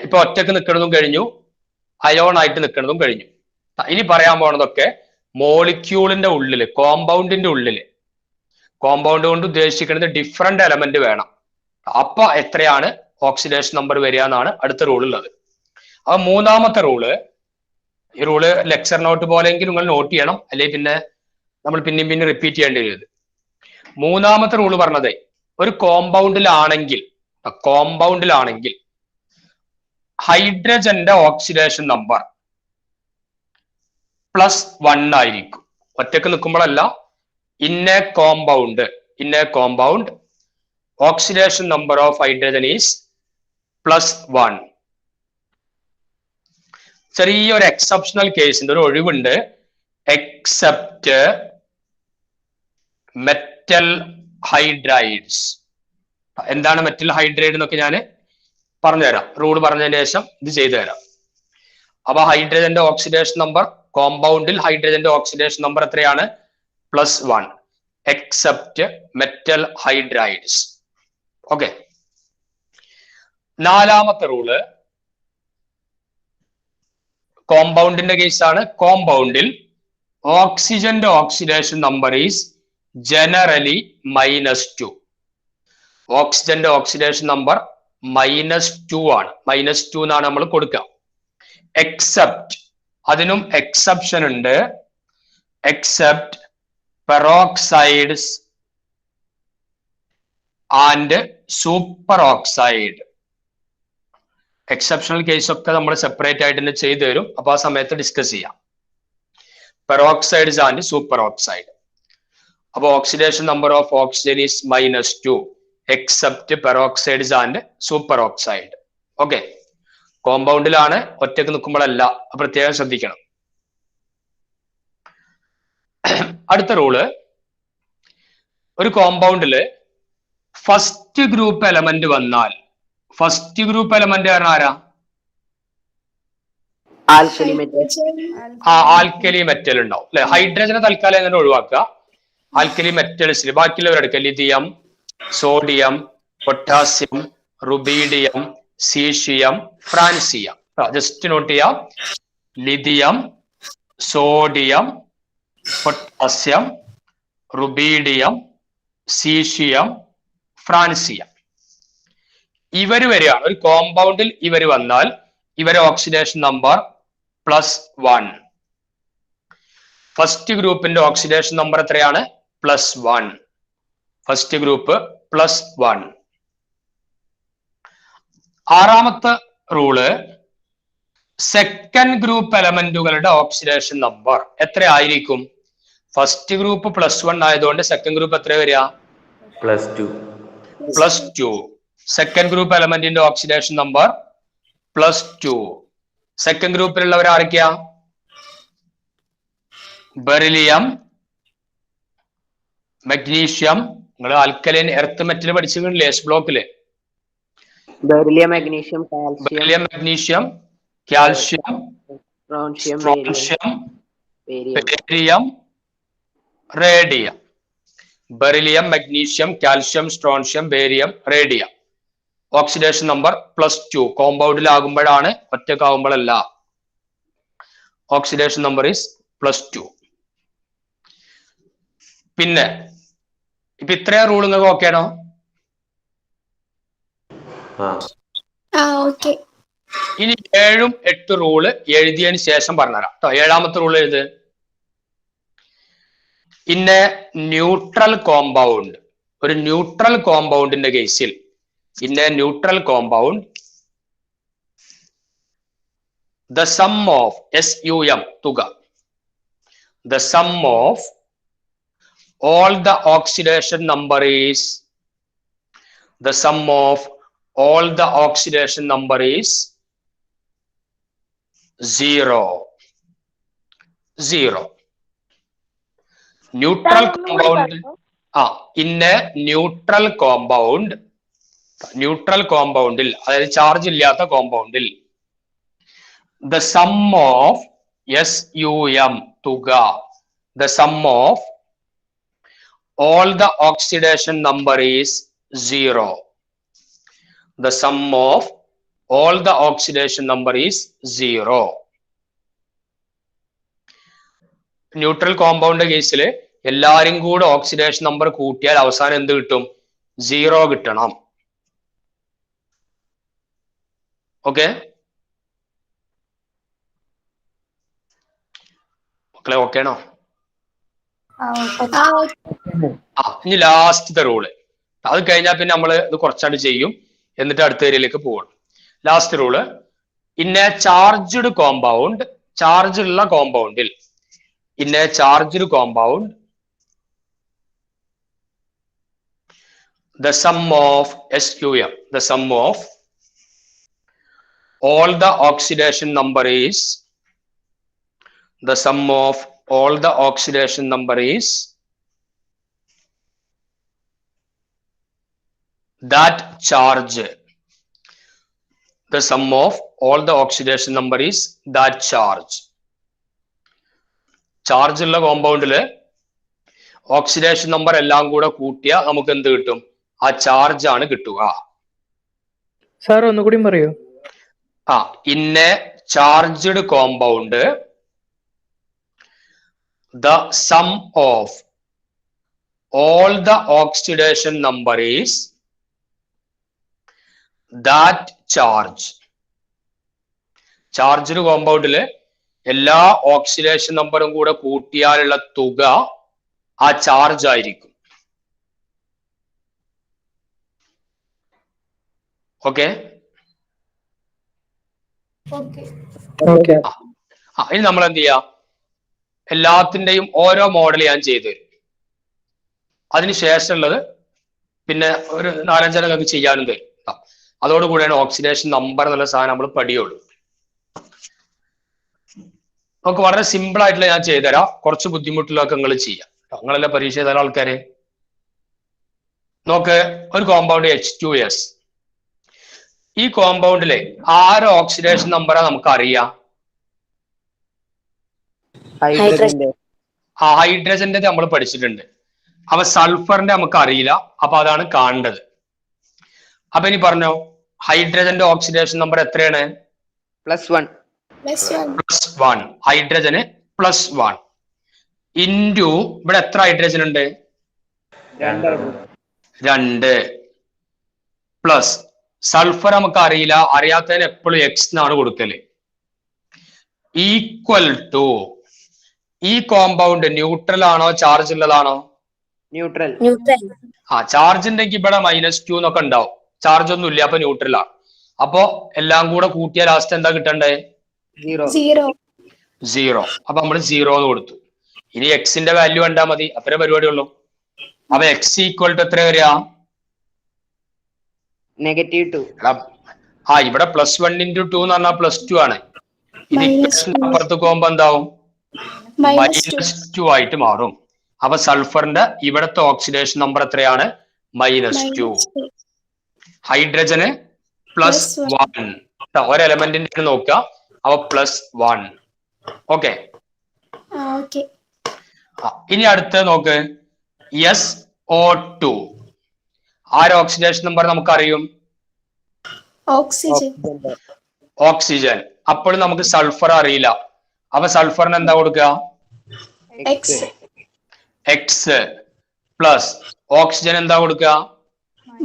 Speaker 1: ഇപ്പൊ ഒറ്റക്ക് നിൽക്കുന്നതും കഴിഞ്ഞു, അയോൺ ആയിട്ട് നിൽക്കുന്നതും കഴിഞ്ഞു. ഇനി പറയാൻ പോണതൊക്കെ മോളിക്യൂളിന്റെ ഉള്ളില്, കോമ്പൗണ്ടിന്റെ ഉള്ളില്. കോമ്പൗണ്ട് കൊണ്ട് ഉദ്ദേശിക്കുന്നത് ഡിഫറെന്റ് എലമെന്റ് വേണം. അപ്പൊ എത്രയാണ് ഓക്സിഡേഷൻ നമ്പർ വരിക എന്നാണ് അടുത്ത റൂൾ ഉള്ളത്. അപ്പൊ മൂന്നാമത്തെ റൂള്, ഈ റൂള് ലെക്ചർ നോട്ട് പോലെയെങ്കിൽ നിങ്ങൾ നോട്ട് ചെയ്യണം, അല്ലെങ്കിൽ പിന്നെ നമ്മൾ പിന്നെ റിപ്പീറ്റ് ചെയ്യേണ്ടി വരും. മൂന്നാമത്തെ റൂള് പറഞ്ഞത് ഒരു കോമ്പൗണ്ടിലാണെങ്കിൽ ഹൈഡ്രജന്റെ ഓക്സിഡേഷൻ നമ്പർ +1 ആയിരിക്കും. ഒറ്റക്ക് നിൽക്കുമ്പോഴല്ല, in a compound oxidation number of hydrogen is +1. ചെറിയൊരു എക്സെപ്ഷണൽ കേസിന്റെ ഒരു ഒഴിവുണ്ട്. Except metal hydrides. എന്താണ് മെറ്റൽ ഹൈഡ്രൈഡ് എന്നൊക്കെ ഞാൻ പറഞ്ഞുതരാം, റൂൾ പറഞ്ഞതിന് ശേഷം ഇത് ചെയ്തു തരാം. അപ്പൊ ഹൈഡ്രജന്റെ ഓക്സിഡേഷൻ നമ്പർ, കോമ്പൗണ്ടിൽ ഹൈഡ്രജന്റെ ഓക്സിഡേഷൻ നമ്പർ എത്രയാണ്? +1. Except metal hydrides. ഓക്കെ. നാലാമത്തെ റൂള് കോമ്പൗണ്ടിന്റെ കേസാണ്. കോമ്പൗണ്ടിൽ ഓക്സിജന്റെ ഓക്സിഡേഷൻ നമ്പർ ഈസ് ജനറലി -2. ഓക്സിജന്റെ ഓക്സിഡേഷൻ നമ്പർ -2 ആണ്. -2 എന്നാണ് നമ്മൾ കൊടുക്കുക. എക്സെപ്റ്റ്, അതിനും എക്സെപ്ഷൻ ഉണ്ട്. Except peroxides and super oxide. Exceptional case ഒക്കെ നമ്മൾ സെപ്പറേറ്റ് ആയിട്ട് തന്നെ ചെയ്തു തരും, അപ്പൊ ആ സമയത്ത് ഡിസ്കസ് ചെയ്യാം. Peroxides and superoxide. അപ്പൊ oxidation number of oxygen is -2 except peroxides and superoxide. Okay. കോമ്പൗണ്ടിലാണ്, ഒറ്റക്ക് നിൽക്കുമ്പോഴല്ല, പ്രത്യേകം ശ്രദ്ധിക്കണം. അടുത്ത റൂള്, ഒരു കോമ്പൗണ്ടില് ഫസ്റ്റ് ഗ്രൂപ്പ് എലമെന്റ് വന്നാൽ, ഫസ്റ്റ് ഗ്രൂപ്പ് എലമെന്റ് കാരണം ആരാ? ആൽക്കലി മെറ്റൽ ഉണ്ടാവും, അല്ലെ? ഹൈഡ്രജനെ തൽക്കാലം എങ്ങനെ ഒഴിവാക്കുക, ആൽക്കലി മെറ്റൽസിൽ ബാക്കിയുള്ളവരെടുക്കുക. Lithium, sodium, potassium, rubidium, caesium, francium. Just note ചെയ്യാം. Lithium, sodium, potassium, rubidium, caesium, francium. ഇവര് വരികയാണ്. ഒരു കോമ്പൗണ്ടിൽ ഇവര് വന്നാൽ ഇവരെ ഓക്സിഡേഷൻ നമ്പർ +1. ഫസ്റ്റ് ഗ്രൂപ്പിന്റെ ഓക്സിഡേഷൻ നമ്പർ എത്രയാണ്? +1. First group +1. ആറാമത്തെ റൂള്, സെക്കൻഡ് ഗ്രൂപ്പ് എലമെന്റുകളുടെ ഓക്സിഡേഷൻ നമ്പർ എത്ര ആയിരിക്കും? ഫസ്റ്റ് ഗ്രൂപ്പ് +1 ആയതുകൊണ്ട് സെക്കൻഡ് ഗ്രൂപ്പ് എത്ര വരിക? +2. സെക്കൻഡ് ഗ്രൂപ്പ് എലമെന്റിന്റെ ഓക്സിഡേഷൻ നമ്പർ +2. സെക്കൻഡ് ഗ്രൂപ്പിലുള്ളവർ ആരൊക്കെയാ? Beryllium, magnesium. നിങ്ങൾ ആൽക്കലൈൻ എർത്ത് മെറ്റൽ പഠിച്ചിട്ടില്ലേ എസ് ബ്ലോക്കില്?
Speaker 4: Beryllium, magnesium, calcium, strontium, barium, radium. Beryllium, magnesium, calcium, strontium, barium, radium. Oxidation number +2. കോമ്പൗണ്ടിലാകുമ്പോഴാണ്, ഒറ്റക്കാകുമ്പോഴല്ല. Oxidation number is +2. പിന്നെ ഇപ്പൊ ഇത്രയും റൂൾ നിങ്ങൾക്ക് ഓക്കെ ആണോ? ഇനി 7ഉം 8 റൂള് എഴുതിയതിന് ശേഷം പറഞ്ഞുതരാം കേട്ടോ. 7ാമത്തെ റൂൾ എഴുത്. പിന്നെ ന്യൂട്രൽ കോമ്പൗണ്ട്, ഒരു ന്യൂട്രൽ കോമ്പൗണ്ടിന്റെ കേസിൽ neutral compound the sum of SUM തുക, the sum of all the oxidation number is the sum of all the oxidation number is 0. Neutral compound in a neutral compoundil അതായത് charge ഇല്ലാത്ത കോമ്പൗണ്ടിൽ the sum of SUM തുക, the sum of all the oxidation number is 0. The sum of all the oxidation number is 0. Neutral compound കേസിൽ എല്ലാരും കൂടെ oxidation number കൂട്ടിയാൽ അവസാനം എന്ത് കിട്ടും? 0 കിട്ടണം. ഓക്കെ മക്കളെ, ഓക്കെ ആണോ? ഇനി ലാസ്റ്റത്തെ റൂള്, അത് കഴിഞ്ഞാൽ പിന്നെ നമ്മൾ ഇത് കുറച്ചാണ്ട് ചെയ്യും, എന്നിട്ട് അടുത്ത ഏരിയയിലേക്ക് പോകണം. ലാസ്റ്റ് റൂള്, ഇന്ന ചാർജ്ഡ് കോമ്പൗണ്ട്, ചാർജ് ഉള്ള കോമ്പൗണ്ടിൽ charged compound the sum of SUM, the sum of all the oxidation number is the sum of all the oxidation number is that charge. The sum of all the oxidation number is that charge. Charge ഉള്ള കോമ്പൗണ്ടില് oxidation number എല്ലാം കൂടെ കൂട്ടിയാൽ നമുക്ക് എന്ത് കിട്ടും? ആ charge ആണ് കിട്ടുക.
Speaker 5: സാർ ഒന്നുകൂടി പറയൂ.
Speaker 1: ഇന്ന charged compound the sum of all the oxidation number is that charge. Charged കോമ്പൗണ്ടില് എല്ലാ ഓക്സിഡേഷൻ നമ്പറും കൂടെ കൂട്ടിയാലുള്ള തുക ആ ചാർജ് ആയിരിക്കും. ഓക്കെ, ഇനി നമ്മൾ എന്ത് ചെയ്യാം? എല്ലാത്തിന്റെയും ഓരോ മോഡൽ ഞാൻ ചെയ്തു തരും. അതിനുശേഷമുള്ളത് പിന്നെ ഒരു 4-5 നിങ്ങൾക്ക് ചെയ്യാനും തരും. അതോടുകൂടിയാണ് ഓക്സിഡേഷൻ നമ്പർ എന്നുള്ള സാധനം നമ്മൾ പഠിയുള്ളൂ. നമുക്ക് വളരെ സിമ്പിൾ ആയിട്ടുള്ള ഞാൻ ചെയ്തുതരാം, കുറച്ച് ബുദ്ധിമുട്ടുള്ളതൊക്കെ നിങ്ങൾ ചെയ്യാം. നിങ്ങളെല്ലാം പരീക്ഷ ചെയ്ത ആൾക്കാരെ നോക്ക്. ഒരു കോമ്പൗണ്ട് H2S, ഈ കോമ്പൗണ്ടിലെ ആറ് ഓക്സിഡേഷൻ നമ്പറാ നമുക്ക് അറിയാം? ഹൈഡ്രജന്റെ നമ്മൾ പഠിച്ചിട്ടുണ്ട്. അപ്പൊ സൾഫറിന്റെ നമുക്ക് അറിയില്ല, അപ്പൊ അതാണ് കാണേണ്ടത്. അപ്പൊ ഇനി പറഞ്ഞോ, ഹൈഡ്രജന്റെ ഓക്സിഡേഷൻ നമ്പർ എത്രയാണ്?
Speaker 4: +1.
Speaker 1: ഹൈഡ്രജന് +1 ഇൻറ്റു ഇവിടെ എത്ര ഹൈഡ്രജൻ ഉണ്ട്? 2 പ്ലസ്
Speaker 4: സൾഫർ നമുക്ക് അറിയില്ല, അറിയാത്തതിന് എപ്പോഴും എക്സ് എന്നാണ് കൊടുക്കല്. ഈക്വൽ ടു, ഈ കോമ്പൗണ്ട് ന്യൂട്രൽ ആണോ ചാർജ് ഉള്ളതാണോ?
Speaker 6: ന്യൂട്രൽ.
Speaker 4: ആ ചാർജ് ഉണ്ടെങ്കിൽ ഇവിടെ -2 എന്നൊക്കെ ഉണ്ടാവും. ചാർജ് ഒന്നും ഇല്ല, അപ്പൊ ന്യൂട്രൽ ആണ്. അപ്പോ എല്ലാം കൂടെ കൂട്ടിയ ലാസ്റ്റ് എന്താ കിട്ടണ്ടേ?
Speaker 6: 0.
Speaker 3: 0.
Speaker 4: 0. അപ്പൊ നമ്മൾ 0 എന്ന് കൊടുത്തു. ഇനി എക്സിന്റെ വാല്യൂ കണ്ടാ മതി, അത്രേ പരിപാടി ഉള്ളൂ. അപ്പൊ എക്സ് ഈക്വൽ ടു എത്ര വരിക?
Speaker 6: -2.
Speaker 4: ആ ഇവിടെ +1 × 2 എന്ന് പറഞ്ഞാൽ +2 ആണ്. ഇനി
Speaker 3: -2.
Speaker 4: അപ്പുറത്ത് പോകുമ്പോ എന്താവും?
Speaker 3: -2.
Speaker 4: -2 ആയിട്ട് മാറും. അപ്പൊ സൾഫറിന്റെ ഇവിടത്തെ ഓക്സിഡേഷൻ നമ്പർ എത്രയാണ്? -2. ഹൈഡ്രജന് +1. ഒരു എലമെന്റിന്റെ നോക്കുക, അപ്പൊ +1. ഓക്കെ.
Speaker 3: ഓക്കെ.
Speaker 4: ഇനി അടുത്ത നോക്ക്, SO2. ആര് ഓക്സിഡേഷൻ നമ്പർ നമുക്കറിയും?
Speaker 3: ഓക്സിജൻ.
Speaker 4: ഓക്സിജൻ. അപ്പോൾ നമുക്ക് സൾഫർ അറിയില്ല. അപ്പൊ സൾഫറിന് എന്താ കൊടുക്കുക?
Speaker 3: എക്സ്.
Speaker 4: എക്സ് പ്ലസ് ഓക്സിജൻ എന്താ കൊടുക്കുക?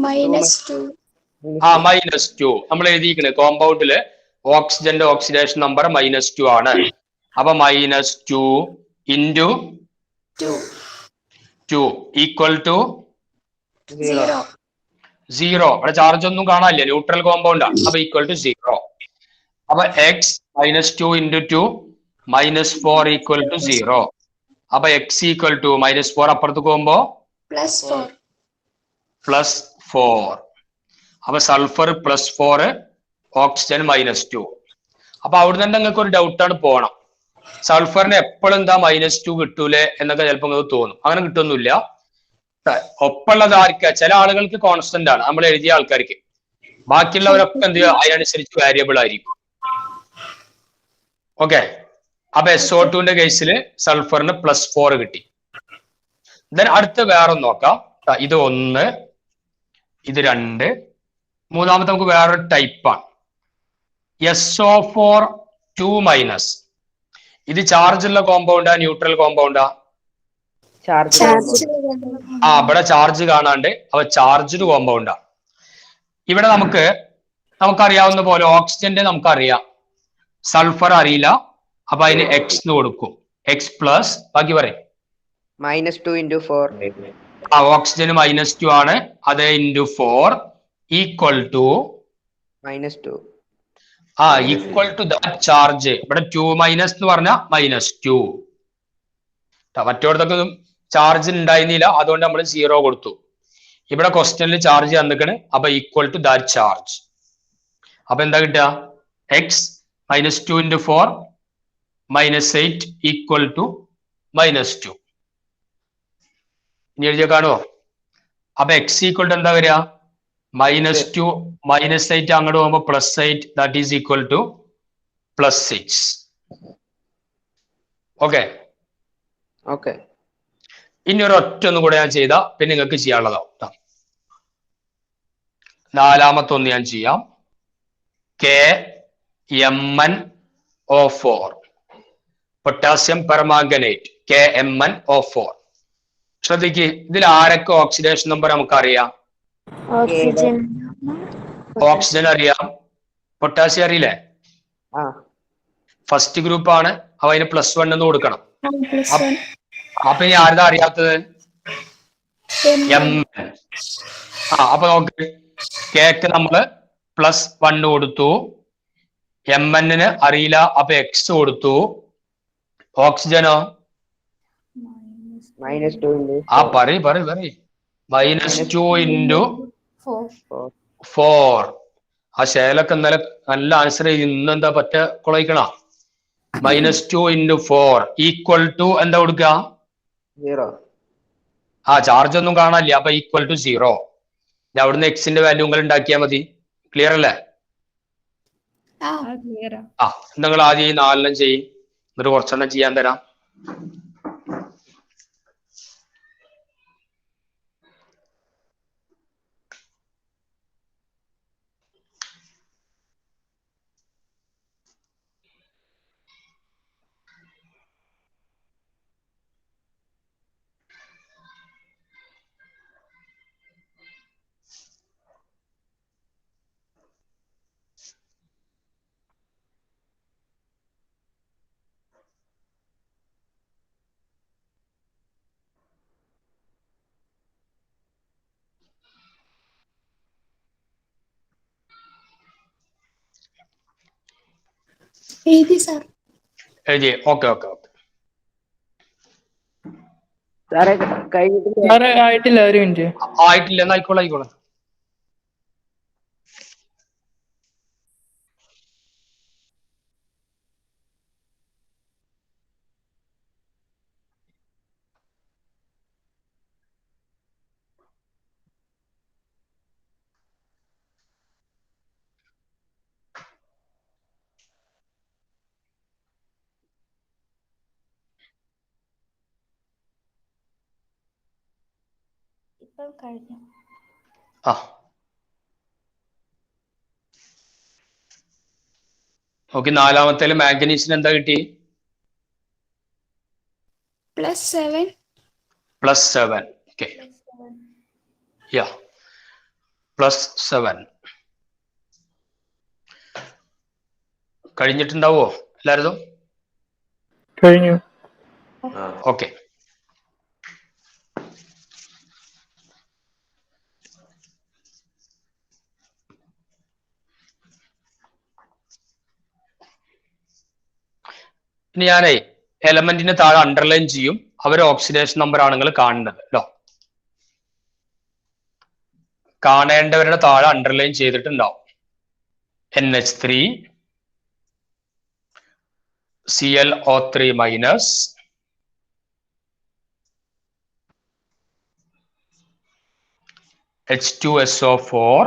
Speaker 3: -2.
Speaker 4: ആ -2. നമ്മൾ എഴുതിയിരിക്കുന്നത് കോമ്പൗണ്ടില് ഓക്സിജന്റെ ഓക്സിഡേഷൻ നമ്പർ -2 ആണ്. അപ്പൊ -2 × 2 ഈക്വൽ ടു
Speaker 3: 0.
Speaker 4: 0. അവിടെ ചാർജ് ഒന്നും കാണാനില്ല, ന്യൂട്രൽ കോമ്പൗണ്ട് ആണ്. അപ്പൊ ഈക്വൽ ടു 0. അപ്പൊ എക്സ് -2 × 2 -4 ഈക്വൽ ടു 0. അപ്പൊ എക്സ് ഈക്വൽ ടു -4 അപ്പുറത്ത് പോകുമ്പോ
Speaker 3: +4.
Speaker 4: +4. അപ്പൊ സൾഫർ +4, ഓക്സിജൻ -2. അപ്പൊ അവിടുന്ന് തന്നെ നിങ്ങൾക്ക് ഒരു ഡൗട്ടാണ് പോകണം, സൾഫറിന് എപ്പോഴും എന്താ -2 കിട്ടൂലേ എന്നൊക്കെ ചിലപ്പോൾ നിങ്ങൾക്ക് തോന്നും. അങ്ങനെ കിട്ടുമൊന്നുമില്ല. ഒപ്പമുള്ളത് ആർക്കാ? ചില ആളുകൾക്ക് കോൺസ്റ്റന്റ് ആണ്, നമ്മൾ എഴുതിയ ആൾക്കാർക്ക്. ബാക്കിയുള്ളവരൊക്കെ എന്ത് ചെയ്യുക, അതിനനുസരിച്ച് വേരിയബിൾ ആയിരിക്കും. ഓക്കെ. അപ്പൊ SO2ന്റെ കേസിൽ സൾഫറിന് +4 കിട്ടി. ദെൻ അടുത്ത് വേറെ നോക്കാം. ഇത് 1, ഇത് 2, മൂന്നാമത്തെ നമുക്ക് വേറൊരു ടൈപ്പാണ് SO4 2-. ഇത് ചാർജ് ഉള്ള കോമ്പൗണ്ടാ ന്യൂട്രൽ കോമ്പൗണ്ടാ?
Speaker 6: ചാർജ്.
Speaker 4: ആ ഇവിടെ ചാർജ് കാണാണ്ട്, അപ്പൊ ചാർജ്ഡ് കോമ്പൗണ്ടാ. ഇവിടെ നമുക്കറിയാവുന്ന പോലെ ഓക്സിജന്റെ നമുക്കറിയാം, സൾഫർ അറിയില്ല. അപ്പൊ അതിന് എക്സ് എന്ന് കൊടുക്കും. എക്സ് പ്ലസ് ബാക്കി പറയും.
Speaker 6: -2 × 4.
Speaker 4: ആ ഓക്സിജന് -2 ആണ്, അത് ×4 equal to
Speaker 6: -2.
Speaker 4: Equal to that charge. ഇവിടെ 2- എന്ന് പറഞ്ഞാൽ -2. മറ്റോടത്തൊക്കെ ചാർജ് ഉണ്ടായിരുന്നില്ല, അതുകൊണ്ട് നമ്മൾ 0 കൊടുത്തു. ഇവിടെ ക്വസ്റ്റ്യനിൽ ചാർജ് തന്നിക്കണ്, അപ്പൊ ഈക്വൽ ടു ദാറ്റ് ചാർജ്. അപ്പൊ എന്താ കിട്ടുക? X -2 × 4 -8 equal to -2. ഇനി എഴുതിയ കാണുമോ? അപ്പൊ എക്സ് ഈക്വൽ ടു എന്താ വരിക? -2 -8 അങ്ങോട്ട് പോകുമ്പോ +8, that is equal to +6. Okay.
Speaker 6: Okay.
Speaker 4: ഇനി ഒരു ഒറ്റ ഒന്നും കൂടെ ഞാൻ ചെയ്താ പിന്നെ നിങ്ങൾക്ക് ചെയ്യാനുള്ളതാവും. നാലാമത്തെ ഒന്ന് ഞാൻ ചെയ്യാം. KMnO4, potassium permanganate, KMnO4. ശ്രദ്ധിക്ക്, ഇതിൽ ആരൊക്കെ ഓക്സിഡേഷൻ നമ്പർ നമുക്കറിയാം?
Speaker 2: ഓക്സിജൻ.
Speaker 4: ഓക്സിജൻ അറിയാം, പൊട്ടാസ്യം അറിയില്ലേ?
Speaker 6: ആ
Speaker 4: ഫസ്റ്റ് ഗ്രൂപ്പ് ആണ്, അപ്പൊ അതിന് +1 എന്ന് കൊടുക്കണം.
Speaker 3: +1.
Speaker 4: അപ്പൊ ഇനി ആരതാ അറിയാത്തത്? Mn. അപ്പൊ നോക്ക്, കേക്ക് നമ്മള് +1 കൊടുത്തു, Mn അറിയില്ല, അപ്പൊ എക്സ് കൊടുത്തു. ഓക്സിജനോ?
Speaker 6: -2 ×
Speaker 4: ആ പറയ് -2 × 4. ആ ശേലൊക്കെ ഇന്നലെ നല്ല ആൻസർ ചെയ്ത്, ഇന്നെന്താ പറ്റ കൊളയിക്കണ? -2 × 4 ഈക്വൽ ടു എന്താ കൊടുക്കുക?
Speaker 6: 0.
Speaker 4: ആ ചാർജ് ഒന്നും കാണാനില്ല, അപ്പൊ ഈക്വൽ ടു 0. അവിടുന്ന് എക്സിന്റെ വാല്യൂ നിങ്ങൾ ഉണ്ടാക്കിയാൽ മതി. ക്ലിയർ അല്ലേ? നിങ്ങൾ ആദ്യം ഈ 4 ചെയ്യും, എന്നിട്ട് കുറച്ചെണ്ണം ചെയ്യാൻ തരാം.
Speaker 3: എഴുതി സാർ.
Speaker 1: എഴുതിയേ? Okay okay okay.
Speaker 6: സാറേ കഴിഞ്ഞിട്ടില്ല.
Speaker 5: സാറേ ആയിട്ടില്ല, ഒരു മിനിറ്റ്.
Speaker 1: ആയിട്ടില്ല, എന്നാ ആയിക്കോളെ ആയിക്കോളെ.
Speaker 2: ഇപ്പം കഴിഞ്ഞു.
Speaker 1: ആ ഓക്കെ. നാലാമത്തേല് മാംഗനീസിന് എന്താ കിട്ടി?
Speaker 3: +7.
Speaker 1: +7. ഓക്കെ, യാ +7. കഴിഞ്ഞിട്ടുണ്ടാവോ എല്ലാവരും?
Speaker 5: കഴിഞ്ഞു.
Speaker 1: ഓക്കെ. ഇനി ഞാനേ എലമെന്റിന് താഴെ അണ്ടർലൈൻ ചെയ്യും. അവരെ ഓക്സിഡേഷൻ നമ്പർ ആണ് നിങ്ങൾ കാണേണ്ടത് കേട്ടോ. കാണേണ്ടവരുടെ താഴെ അണ്ടർലൈൻ ചെയ്തിട്ടുണ്ടാവും. NH3, ClO3-, H2SO4,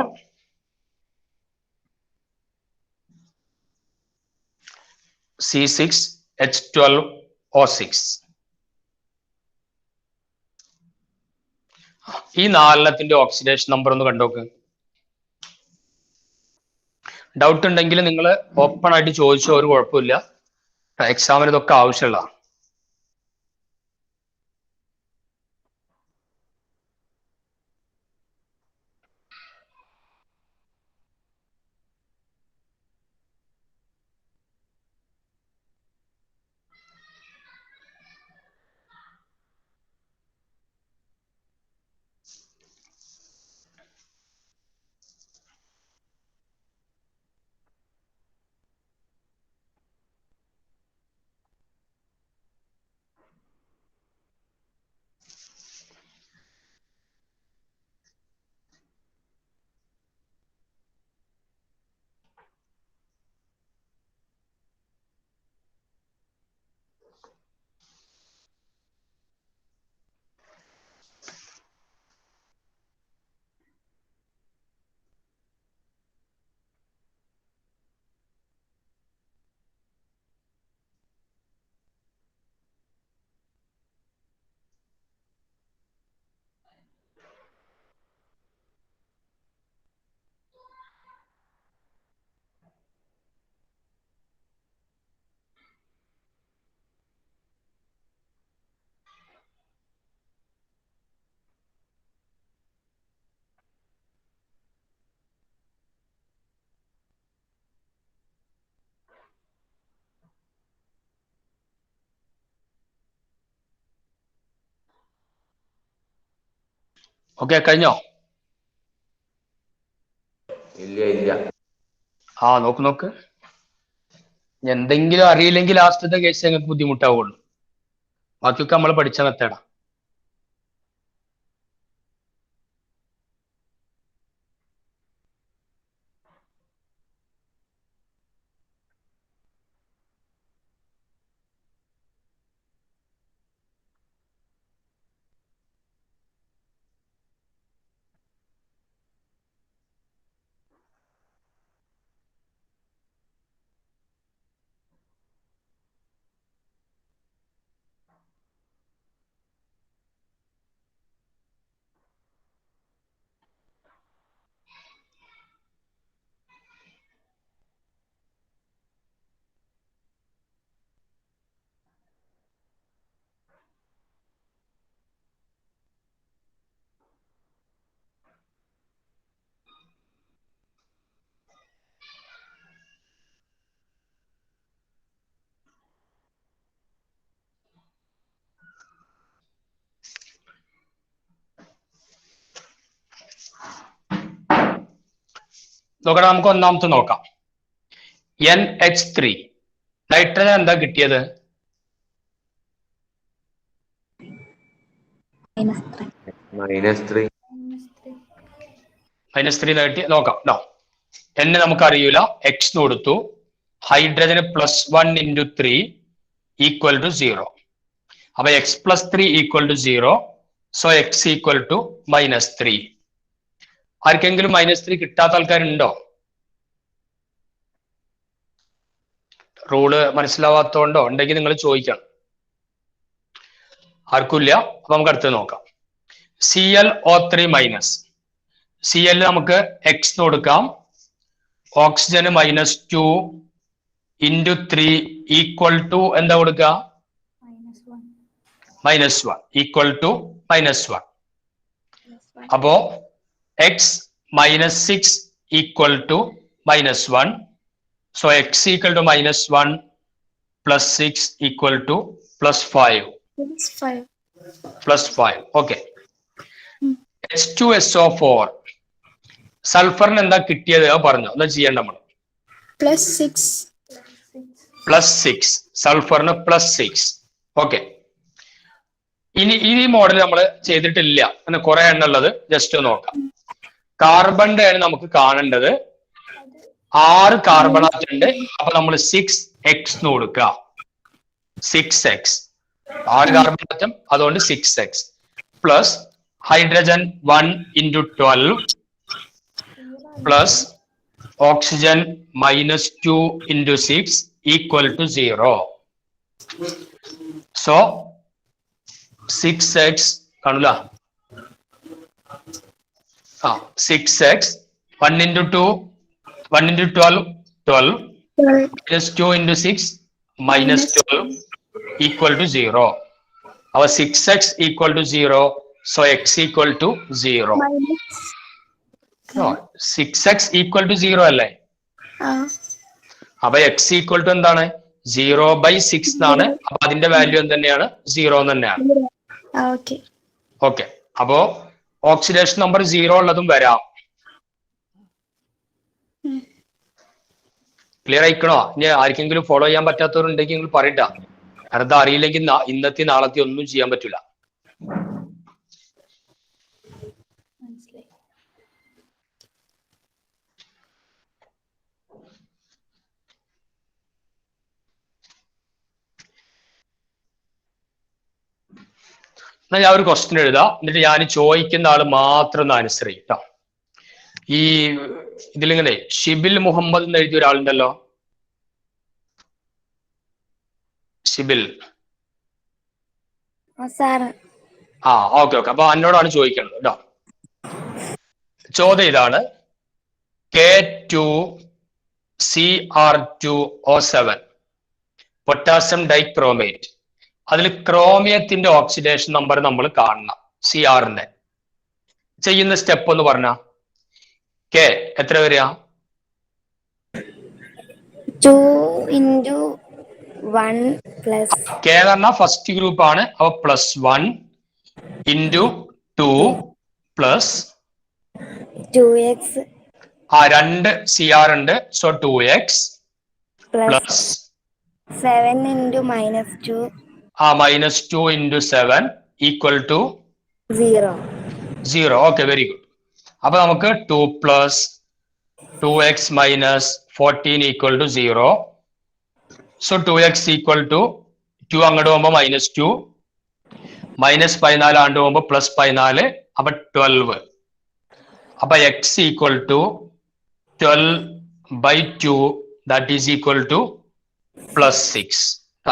Speaker 1: C6H12O6. ഈ നാലെണ്ണത്തിന്റെ ഓക്സിഡേഷൻ നമ്പർ ഒന്ന് കണ്ടോക്ക്. ഡൗട്ട് ഉണ്ടെങ്കിൽ നിങ്ങൾ ഓപ്പൺ ആയിട്ട് ചോദിച്ചോ, ഒരു കുഴപ്പമില്ല. എക്സാമിന് ഇതൊക്കെ ആവശ്യമുള്ളതാണ്. ഓക്കെ, കഴിഞ്ഞോ?
Speaker 7: ഇല്ല.
Speaker 1: ആ നോക്ക് നോക്ക്. എന്തെങ്കിലും അറിയില്ലെങ്കിൽ ലാസ്റ്റത്തെ കേസ് ഞങ്ങൾക്ക് ബുദ്ധിമുട്ടാവുള്ളൂ. ബാക്കിയൊക്കെ നമ്മൾ പഠിച്ച മെത്തേഡാ. നോക്കണം, നമുക്ക് ഒന്നാമത്തെ നോക്കാം. NH3 നൈട്രജൻ എന്താ കിട്ടിയത്?
Speaker 6: -3.
Speaker 1: -3 കിട്ടി. നോക്കാം ട്ടോ. എന്നെ നമുക്ക് അറിയൂല, എക്സ് കൊടുത്തു. ഹൈഡ്രജന് +1 × 3 = 0. അപ്പൊ എക്സ് +3 = 0. So X = -3. ആർക്കെങ്കിലും -3 കിട്ടാത്ത ആൾക്കാരുണ്ടോ? റൂള് മനസ്സിലാവാത്തോണ്ടോ? ഉണ്ടെങ്കിൽ നിങ്ങൾ ചോദിക്കണം. ആർക്കില്ല. അപ്പൊ നമുക്ക് അടുത്ത് നോക്കാം. ClO3-. Cl നമുക്ക് എക്സ് കൊടുക്കാം. ഓക്സിജന് -2 × 3 = എന്താ കൊടുക്കുക? -1 = -1. അപ്പോ x -6 = -1. So x = -1 + 6 = +5. +5. Okay. H2SO4. സൾഫറിന് എന്താ കിട്ടിയത് പറഞ്ഞു. എന്താ ചെയ്യേണ്ട നമ്മൾ?
Speaker 3: +6.
Speaker 1: +6. സൾഫറിന് +6. ഓക്കെ. ഇനി ഈ മോഡൽ നമ്മൾ ചെയ്തിട്ടില്ല. അങ്ങനെ കുറെ എണ്ണം ഉള്ളത് ജസ്റ്റ് നോക്കാം. കാർബണിന്റെ ആണ് നമുക്ക് കാണേണ്ടത്. 6 കാർബൺ ആറ്റുണ്ട്. അപ്പൊ നമ്മൾ 6x കൊടുക്കുക. 6x. 6 കാർബൺ ആറ്റം, അതുകൊണ്ട് 6x plus hydrogen 1 × 12 plus oxygen -2 × 6 = 0. So 6x കാണൂല. 6x 1 × 2 1 × 12 12 -2 × 6 -12 = 0. അപ്പൊ 6x = 0. So x = 0. 6x = 0 അല്ലേ? അപ്പൊ x = എന്താണ്? 0/6 എന്നാണ്. അപ്പൊ അതിന്റെ വാല്യൂ എന്ത് 0 തന്നെയാണ്. ഓക്കെ. അപ്പോ ഓക്സിഡേഷൻ നമ്പർ 0 ഉള്ളതും വരാം. ക്ലിയർ ആയിക്കണോ? ഇനി ആർക്കെങ്കിലും ഫോളോ ചെയ്യാൻ പറ്റാത്തവരുണ്ടെങ്കിൽ നിങ്ങൾ പറയട്ടാ. കാരണം അറിയില്ലെങ്കിൽ ഇന്നത്തെ നാളത്തെ ഒന്നും ചെയ്യാൻ പറ്റൂല. എന്നാൽ ഞാൻ ഒരു ക്വസ്റ്റ്യൻ എഴുതാം. എന്നിട്ട് ഞാൻ ചോദിക്കുന്ന ആള് മാത്രം ഒന്ന് ആൻസർ ചെയ്യട്ടോ. ഈ ഇതിലിങ്ങനെ ഷിബിൽ മുഹമ്മദ് എന്ന് എഴുതിയ ഒരാളുണ്ടല്ലോ. ഷിബിൽ. ഓക്കെ. അപ്പൊ എന്നോടാണ് ചോദിക്കേണ്ടത് കേട്ടോ. ചോദ്യം ഇതാണ്. K2Cr2O7 potassium dichromate. അതിൽ ക്രോമിയത്തിന്റെ ഓക്സിഡേഷൻ നമ്പർ നമ്മൾ കാണണം. Cr-ന്റെ ചെയ്യുന്ന സ്റ്റെപ്പ് ഒന്ന് പറഞ്ഞ. K എത്ര വരിക?
Speaker 2: 2 × 1 +
Speaker 1: K എന്ന് പറഞ്ഞാൽ ഫസ്റ്റ് ഗ്രൂപ്പ് ആണ്. അപ്പൊ +1 × 2 +
Speaker 2: 2x
Speaker 1: 2 Cr ഉണ്ട്. So 2x plus
Speaker 2: 7 × -2
Speaker 1: -2 × 7 = 0. Okay, very good. അപ്പൊ നമുക്ക് 2 + 2x - 14 = 0. സോ 2x = 2 അങ്ങോട്ട് പോകുമ്പോ -2 -14 അങ്ങോട്ട് പോകുമ്പോ +14. അപ്പൊ 12. അപ്പൊ x = 12/2 that is equal to +6.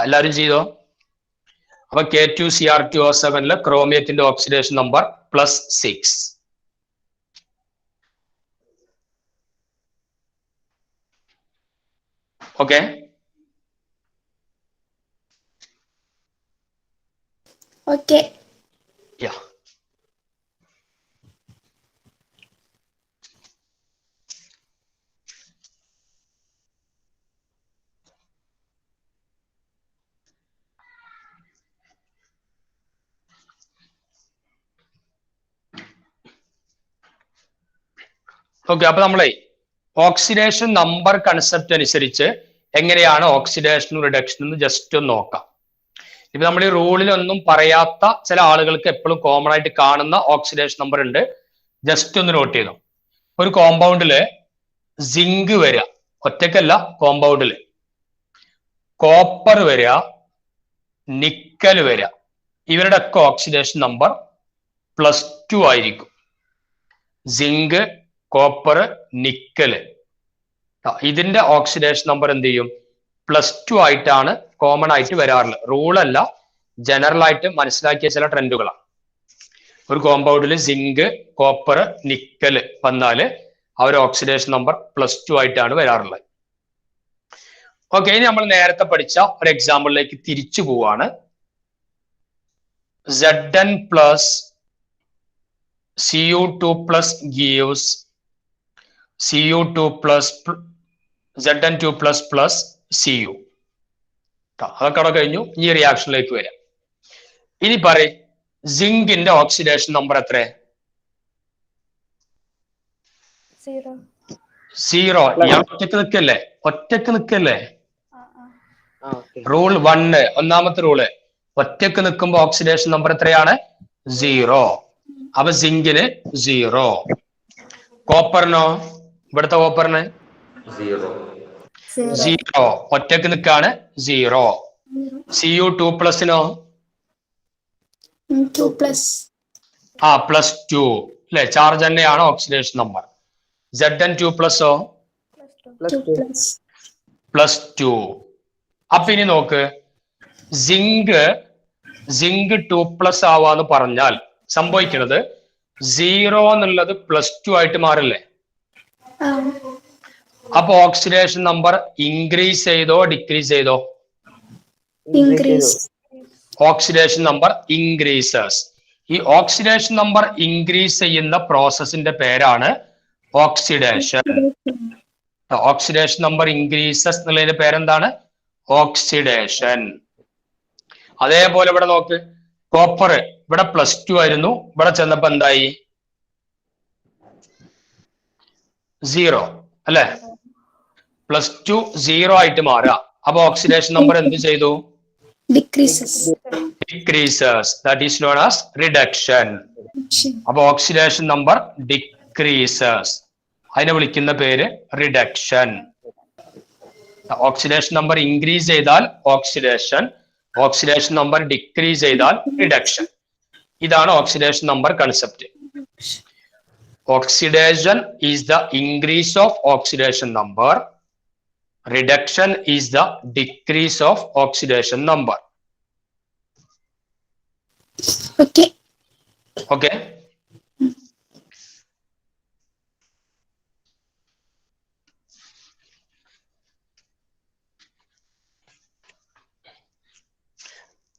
Speaker 1: എല്ലാവരും ചെയ്തോ? അപ്പൊ K2Cr2O7 ക്രോമിയത്തിന്റെ ഓക്സിഡേഷൻ നമ്പർ +6. ഓക്കെ. യാ. ഓക്കെ. അപ്പൊ നമ്മളെ ഓക്സിഡേഷൻ നമ്പർ കൺസെപ്റ്റ് അനുസരിച്ച് എങ്ങനെയാണ് ഓക്സിഡേഷനും റിഡക്ഷനും എന്ന് ജസ്റ്റ് ഒന്ന് നോക്കാം. ഇപ്പൊ നമ്മൾ ഈ റൂളിലൊന്നും പറയാത്ത ചില ആളുകൾക്ക് എപ്പോഴും കോമൺ ആയിട്ട് കാണുന്ന ഓക്സിഡേഷൻ നമ്പർ ഉണ്ട്. ജസ്റ്റ് ഒന്ന് നോട്ട് ചെയ്തു. ഒരു കോമ്പൗണ്ടില് സിങ്ക് വരിക, ഒറ്റക്കല്ല, കോമ്പൗണ്ടില് കോപ്പർ വരിക, നിക്കൽ വരിക, ഇവരുടെ ഒക്കെ ഓക്സിഡേഷൻ നമ്പർ +2 ആയിരിക്കും. സിങ്ക്, കോപ്പർ, നിക്കല്, ഇതിന്റെ ഓക്സിഡേഷൻ നമ്പർ എന്ത് ചെയ്യും? +2 ആയിട്ടാണ് കോമൺ ആയിട്ട് വരാറുള്ളത്. റൂളല്ല, ജനറൽ ആയിട്ട് മനസ്സിലാക്കിയ ചില ട്രെൻഡുകളാണ്. ഒരു കോമ്പൗണ്ടിൽ സിങ്ക്, കോപ്പർ, നിക്കല് വന്നാല് അവർ ഓക്സിഡേഷൻ നമ്പർ +2 ആയിട്ടാണ് വരാറുള്ളത്. ഓക്കെ, ഇനി നമ്മൾ നേരത്തെ പഠിച്ച ഒരു എക്സാമ്പിളിലേക്ക് തിരിച്ചു പോവാണ്. Zn plus Cu2 plus gives Cu2 plus Zn2 plus Cu. അതൊക്കെ അവിടെ കഴിഞ്ഞു. ഈ റിയാക്ഷനിലേക്ക് വരാം. ഇനി പറയും സിങ്കിന്റെ ഓക്സിഡേഷൻ നമ്പർ എത്ര? 0. ഇയാൾ ഒറ്റക്ക് നിൽക്കല്ലേ? റൂൾ 1, ഒന്നാമത്തെ റൂള്, ഒറ്റക്ക് നിൽക്കുമ്പോ ഓക്സിഡേഷൻ നമ്പർ എത്രയാണ്? 0. അപ്പൊ സിങ്കിന് 0. കോപ്പറിനോ? ഇവിടുത്തെ കോപ്പറിന് 0. ഒറ്റക്ക് നിൽക്കാണ് 0. Cu2 പ്ലസിനോ?
Speaker 3: 2 plus
Speaker 1: +2 അല്ലെ? ചാർജ് തന്നെയാണ് ഓക്സിഡേഷൻ നമ്പർ. Zn2 പ്ലസോ?
Speaker 3: 2 plus
Speaker 1: +2. അപ്പൊ ഇനി നോക്ക്, സിങ്ക് 2+ ആവാന്ന് പറഞ്ഞാൽ സംഭവിക്കുന്നത് 0 എന്നുള്ളത് +2 ആയിട്ട് മാറില്ലേ? അപ്പൊ ഓക്സിഡേഷൻ നമ്പർ ഇൻക്രീസ് ചെയ്തോ ഡിക്രീസ് ചെയ്തോ?
Speaker 3: increase.
Speaker 1: Oxidation number increases. ഈ ഓക്സിഡേഷൻ നമ്പർ ഇൻക്രീസ് ചെയ്യുന്ന പ്രോസസ്സിന്റെ പേരാണ് ഓക്സിഡേഷൻ. ഓക്സിഡേഷൻ നമ്പർ ഇൻക്രീസസ് എന്നുള്ളതിന്റെ പേരെന്താണ്? ഓക്സിഡേഷൻ. അതേപോലെ ഇവിടെ നോക്ക്, കോപ്പർ ഇവിടെ +2 ആയിരുന്നു, ഇവിടെ ചെന്നപ്പോ എന്തായി? 0 അല്ലെ? +2 0 ആയിട്ട് മാറുക. അപ്പൊ ഓക്സിഡേഷൻ നമ്പർ എന്ത് ചെയ്തു?
Speaker 3: Decreases.
Speaker 1: Decreases. That is known as reduction. അപ്പൊ ഓക്സിഡേഷൻ നമ്പർ ഡിക്രീസസ്, അതിനെ വിളിക്കുന്ന പേര് റിഡക്ഷൻ. ഓക്സിഡേഷൻ നമ്പർ ഇൻക്രീസ് ചെയ്താൽ ഓക്സിഡേഷൻ, ഓക്സിഡേഷൻ നമ്പർ ഡിക്രീസ് ചെയ്താൽ റിഡക്ഷൻ. ഇതാണ് oxidation number concept. Oxidation is the increase of oxidation number, reduction is the decrease of oxidation number.
Speaker 3: Okay.
Speaker 1: Okay,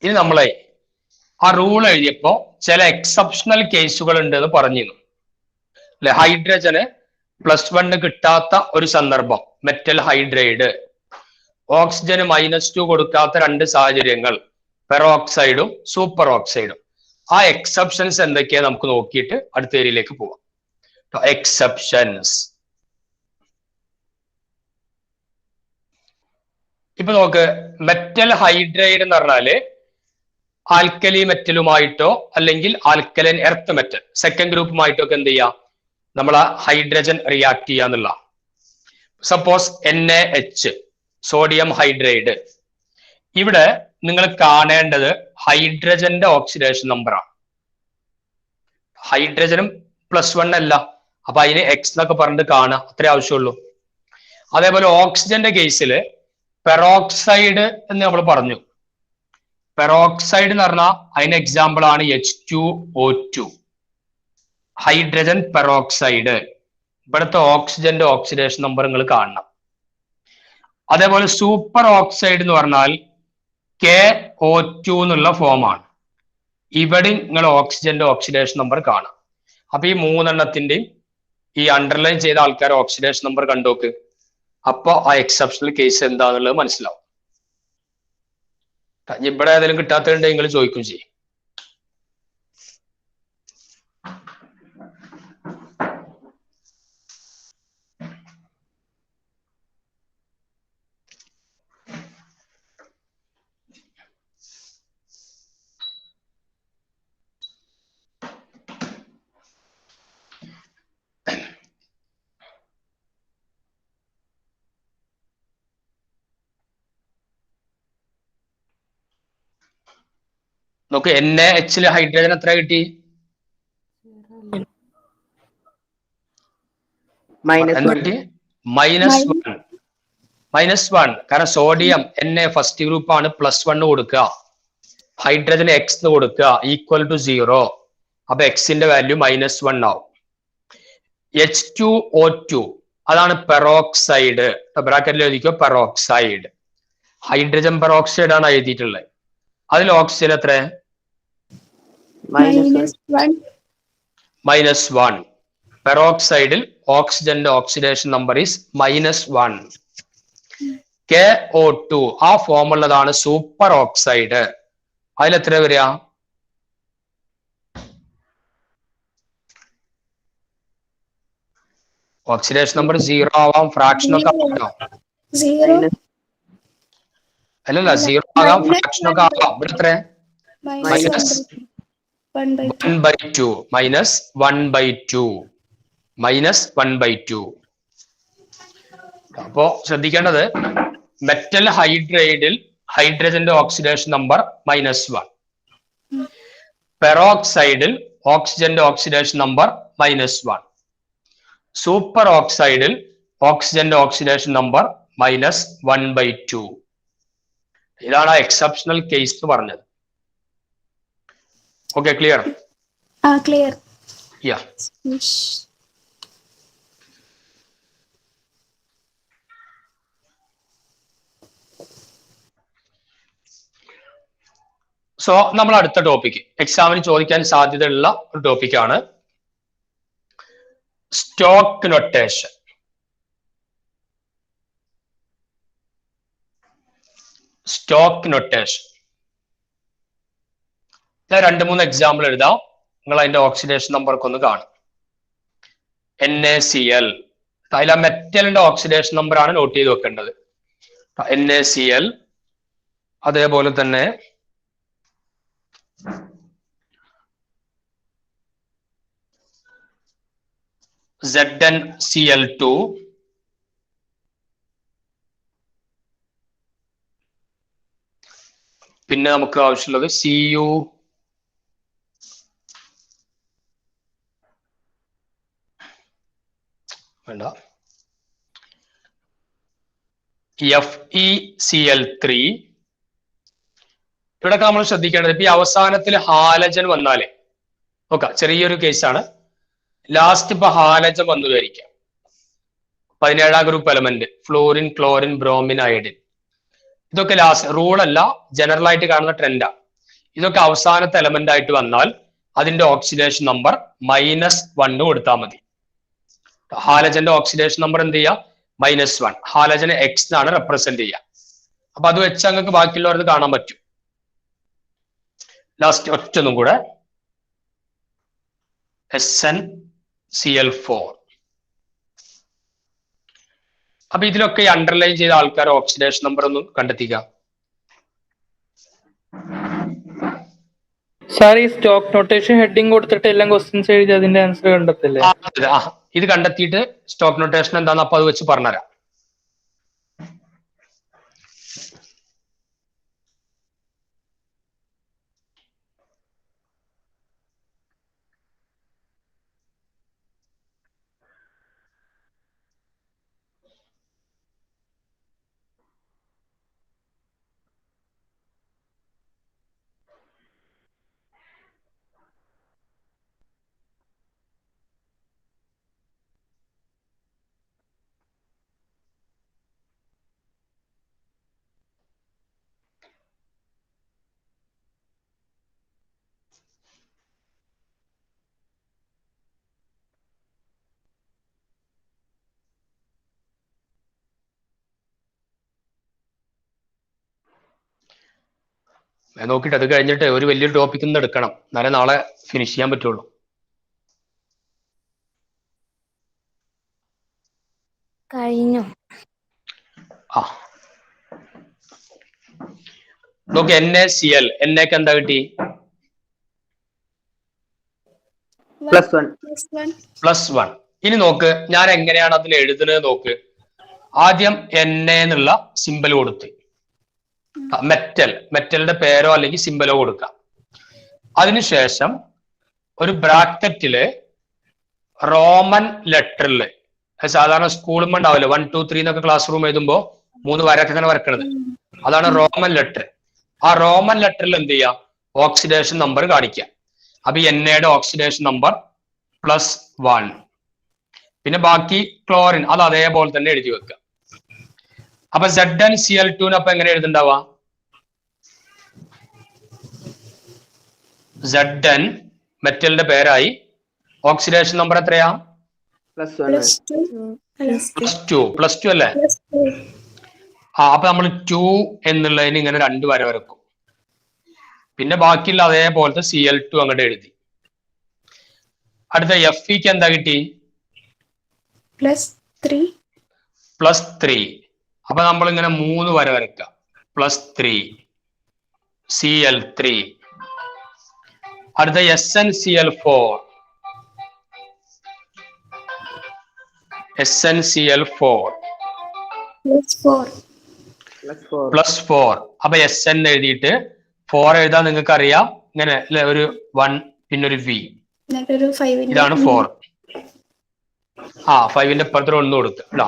Speaker 1: ഇനി നമ്മളെ ആ rule എഴുതിയപ്പോ ചില എക്സെപ്ഷണൽ കേസുകൾ ഉണ്ട് എന്ന് പറഞ്ഞിരുന്നു അല്ലെ? ഹൈഡ്രജന് +1 കിട്ടാത്ത ഒരു സന്ദർഭം, മെറ്റൽ ഹൈഡ്രൈഡ്. ഓക്സിജന് -2 കൊടുക്കാത്ത 2 സാഹചര്യങ്ങൾ, പെറോക്സൈഡും സൂപ്പർ ഓക്സൈഡും. ആ എക്സെപ്ഷൻസ് എന്തൊക്കെയാ നമുക്ക് നോക്കിയിട്ട് അടുത്ത ഏരിയയിലേക്ക് പോവാം. എക്സെപ്ഷൻസ്. ഇപ്പൊ നോക്ക്, മെറ്റൽ ഹൈഡ്രൈഡ് എന്ന് പറഞ്ഞാല് ആൽക്കലി മെറ്റലുമായിട്ടോ അല്ലെങ്കിൽ ആൽക്കലൻ എർത്ത് മെറ്റൽ സെക്കൻഡ് ഗ്രൂപ്പുമായിട്ടോ ഒക്കെ എന്ത് ചെയ്യാം? നമ്മൾ ആ ഹൈഡ്രജൻ റിയാക്ട് ചെയ്യാന്നുള്ള. Suppose NaH, sodium hydride. ഇവിടെ നിങ്ങൾ കാണേണ്ടത് ഹൈഡ്രജന്റെ ഓക്സിഡേഷൻ നമ്പറാണ്. ഹൈഡ്രജനും +1 അല്ല, അപ്പൊ അതിന് X എന്നൊക്കെ പറഞ്ഞിട്ട് കാണുക, അത്രേ ആവശ്യമുള്ളൂ. അതേപോലെ ഓക്സിജന്റെ കേസിൽ പെറോക്സൈഡ് എന്ന് നമ്മൾ പറഞ്ഞു. പെറോക്സൈഡ് എന്ന് പറഞ്ഞാൽ അതിന് എക്സാമ്പിൾ ആണ് H2O2, ഹൈഡ്രജൻ പെറോക്സൈഡ്. ഇവിടുത്തെ ഓക്സിജന്റെ ഓക്സിഡേഷൻ നമ്പർ നിങ്ങൾ കാണണം. അതേപോലെ സൂപ്പർ ഓക്സൈഡ് എന്ന് പറഞ്ഞാൽ KO2 എന്നുള്ള ഫോമാണ്. ഇവിടെ നിങ്ങൾ ഓക്സിജന്റെ ഓക്സിഡേഷൻ നമ്പർ കാണാം. അപ്പൊ ഈ 3 എണ്ണത്തിന്റെയും ഈ അണ്ടർലൈൻ ചെയ്ത ആൾക്കാർ ഓക്സിഡേഷൻ നമ്പർ കണ്ടോക്ക്. അപ്പൊ ആ എക്സെപ്ഷണൽ കേസ് എന്താന്നുള്ളത് മനസ്സിലാവും. ഇവിടെ ഏതെങ്കിലും കിട്ടാത്തതുണ്ടെങ്കിൽ നിങ്ങൾ ചോദിക്കും ചെയ്യും. നോക്ക് NaHൽ ഹൈഡ്രജൻ എത്ര കിട്ടി?
Speaker 6: -1.
Speaker 1: -1 കാരണം സോഡിയം Na ഫസ്റ്റ് ഗ്രൂപ്പ് ആണ്, +1 കൊടുക്കുക, ഹൈഡ്രജൻ X കൊടുക്കുക, =0. അപ്പൊ എക്സിന്റെ വാല്യൂ -1 ആവും. H2O2 അതാണ് പെറോക്സൈഡ്, ബ്രാക്കറ്റിൽ എഴുതിക്കോ പെറോക്സൈഡ്. ഹൈഡ്രജൻ പെറോക്സൈഡ് ആണ് എഴുതിയിട്ടുള്ളത്. അതിൽ ഓക്സിജൻ എത്ര? -1. പെറോക്സൈഡിൽ ഓക്സിജന്റെ ഓക്സിഡേഷൻ നമ്പർ ഈസ് -1. KO2 ആ ഫോം ഉള്ളതാണ് സൂപ്പർ ഓക്സൈഡ്. അതിലെത്ര വരിക? ഓക്സിഡേഷൻ നമ്പർ 0 ആവാം, ഫ്രാക്ഷൻ ഒക്കെ ആവാം. അല്ലല്ല 0 ആകാം, ഫ്രാക്ഷൻ ഒക്കെ ആവാം. ഇവിടെ എത്ര? -1/2. -1/2. അപ്പോ ശ്രദ്ധിക്കേണ്ടത് മെറ്റൽ ഹൈഡ്രൈഡിൽ ഹൈഡ്രജന്റെ ഓക്സിഡേഷൻ നമ്പർ -1, പെറോക്സൈഡിൽ ഓക്സിജന്റെ ഓക്സിഡേഷൻ നമ്പർ -1, സൂപ്പർ ഓക്സൈഡിൽ ഓക്സിജന്റെ ഓക്സിഡേഷൻ നമ്പർ -1/2. ഇതാണ് എക്സെപ്ഷണൽ കേസ് എന്ന് പറഞ്ഞത്. Okay, clear?
Speaker 3: ക്ലിയർ.
Speaker 1: യാ. സോ നമ്മൾ അടുത്ത ടോപ്പിക് എക്സാമിന് ചോദിക്കാൻ സാധ്യതയുള്ള ഒരു ടോപ്പിക്കാണ് stock notation. Stock notation 2-3 example എഴുതാം. നിങ്ങൾ അതിന്റെ ഓക്സിഡേഷൻ നമ്പർ ഒക്കെ ഒന്ന് കാണും. NaCl അതിൽ ആ മെറ്റലിന്റെ ഓക്സിഡേഷൻ നമ്പർ ആണ് നോട്ട് ചെയ്ത് വെക്കേണ്ടത്. NaCl, അതേപോലെ തന്നെ ZnCl2, പിന്നെ നമുക്ക് ആവശ്യമുള്ളത് Cu വേണ്ട FeCl3. ഇവിടെ നമ്മൾ ശ്രദ്ധിക്കേണ്ടത് ഇപ്പൊ ഈ അവസാനത്തിൽ ഹാലജൻ വന്നാലേ നോക്കാം, ചെറിയൊരു കേസാണ്. ലാസ്റ്റ് ഇപ്പൊ ഹാലജൻ വന്നു ധരിക്കാം, 17ാം group element florin, chlorine, bromine, iodine. ഇതൊക്കെ ലാസ്റ്റ് റൂളല്ല, ജനറൽ ആയിട്ട് കാണുന്ന ട്രെൻഡാണ്. ഇതൊക്കെ അവസാനത്തെ എലമെന്റ് ആയിട്ട് വന്നാൽ അതിന്റെ ഓക്സിഡേഷൻ നമ്പർ -1 കൊടുത്താൽ മതി. ഹാലജന്റെ ഓക്സിഡേഷൻ നമ്പർ എന്ത് ചെയ്യുക? -1. ഹാലജനെ X ആണ് റെപ്രസെന്റ് ചെയ്യുക. അപ്പൊ അത് വെച്ച് നിങ്ങൾക്ക് ബാക്കിയുള്ളവർക്ക് കാണാൻ പറ്റും. ലാസ്റ്റ് ഒറ്റൊന്നും കൂടെ SnCl4. അപ്പൊ ഇതിലൊക്കെ അണ്ടർലൈൻ ചെയ്ത ആൾക്കാർ ഓക്സിഡേഷൻ നമ്പർ ഒന്ന് കണ്ടെത്തിക്കുക.
Speaker 5: സാർ ഈ സ്റ്റോക്ക് നൊട്ടേഷൻ ഹെഡിങ് കൊടുത്തിട്ട് എല്ലാം ക്വസ്റ്റ്യൻസ് എഴുതി അതിന്റെ ആൻസർ കണ്ടെത്തില്ലേ?
Speaker 1: ഇത് കണ്ടെത്തിയിട്ട് സ്റ്റോക്ക് നൊട്ടേഷൻ എന്താന്ന് അപ്പൊ അത് വെച്ച് പറഞ്ഞുതരാം. നോക്കിയിട്ട് അത് കഴിഞ്ഞിട്ട് ഒരു വലിയൊരു ടോപ്പിക് നിന്ന് എടുക്കണം, എന്നാലേ നാളെ ഫിനിഷ് ചെയ്യാൻ പറ്റുള്ളൂ.
Speaker 2: കഴിഞ്ഞു.
Speaker 1: നോക്ക് NaCl, എന്നേക്ക് എന്താ കിട്ടി? +1. ഇനി നോക്ക് ഞാൻ എങ്ങനെയാണ് അതിൽ എഴുതുന്നത് നോക്ക്. ആദ്യം Na എന്നുള്ള സിമ്പൽ കൊടുത്ത് മെറ്റലിന്റെ പേരോ അല്ലെങ്കിൽ സിമ്പലോ കൊടുക്കാം. അതിനുശേഷം ഒരു ബ്രാക്കറ്റില് റോമൻ ലെറ്ററിൽ, സാധാരണ സ്കൂളും ഉണ്ടാവില്ല 1 2 3 എന്നൊക്കെ ക്ലാസ് റൂം എഴുതുമ്പോ 3 വരൊക്കെ ഇങ്ങനെ വരക്കണത്, അതാണ് റോമൻ ലെറ്റർ. ആ റോമൻ ലെറ്ററിൽ എന്ത് ചെയ്യാം, ഓക്സിഡേഷൻ നമ്പർ കാണിക്കുക. അപ്പൊ എണ്ണയുടെ ഓക്സിഡേഷൻ നമ്പർ +1. പിന്നെ ബാക്കി ക്ലോറിൻ അത് അതേപോലെ തന്നെ എഴുതി വെക്കുക. അപ്പൊ ZnCl2 അപ്പൊ എങ്ങനെ എഴുതുണ്ടാവാ? Zn മെറ്റലിന്റെ പേരായി, ഓക്സിഡേഷൻ നമ്പർ എത്രയാ? +2 അല്ലേ? അപ്പൊ നമ്മൾ 2 എന്നുള്ളതിന് ഇങ്ങനെ 2 വര വരക്കും. പിന്നെ ബാക്കിയുള്ള അതേപോലത്തെ Cl2 അങ്ങോട്ട് എഴുതി. അടുത്ത Feക്ക് എന്താ കിട്ടി? +3. അപ്പൊ നമ്മൾ ഇങ്ങനെ 3 വര വരക്കുക. +3 Cl3. അടുത്ത SnCl4. +4. അപ്പൊ Sn എഴുതിയിട്ട് 4 എഴുതാൻ നിങ്ങൾക്ക് അറിയാം, ഇങ്ങനെ അല്ലെ, ഒരു 1 പിന്നെ ഒരു V, ഇതാണ് 4. 5ന്റെ ഇപ്പുറത്ത് 1 കൊടുക്കുക കേട്ടോ.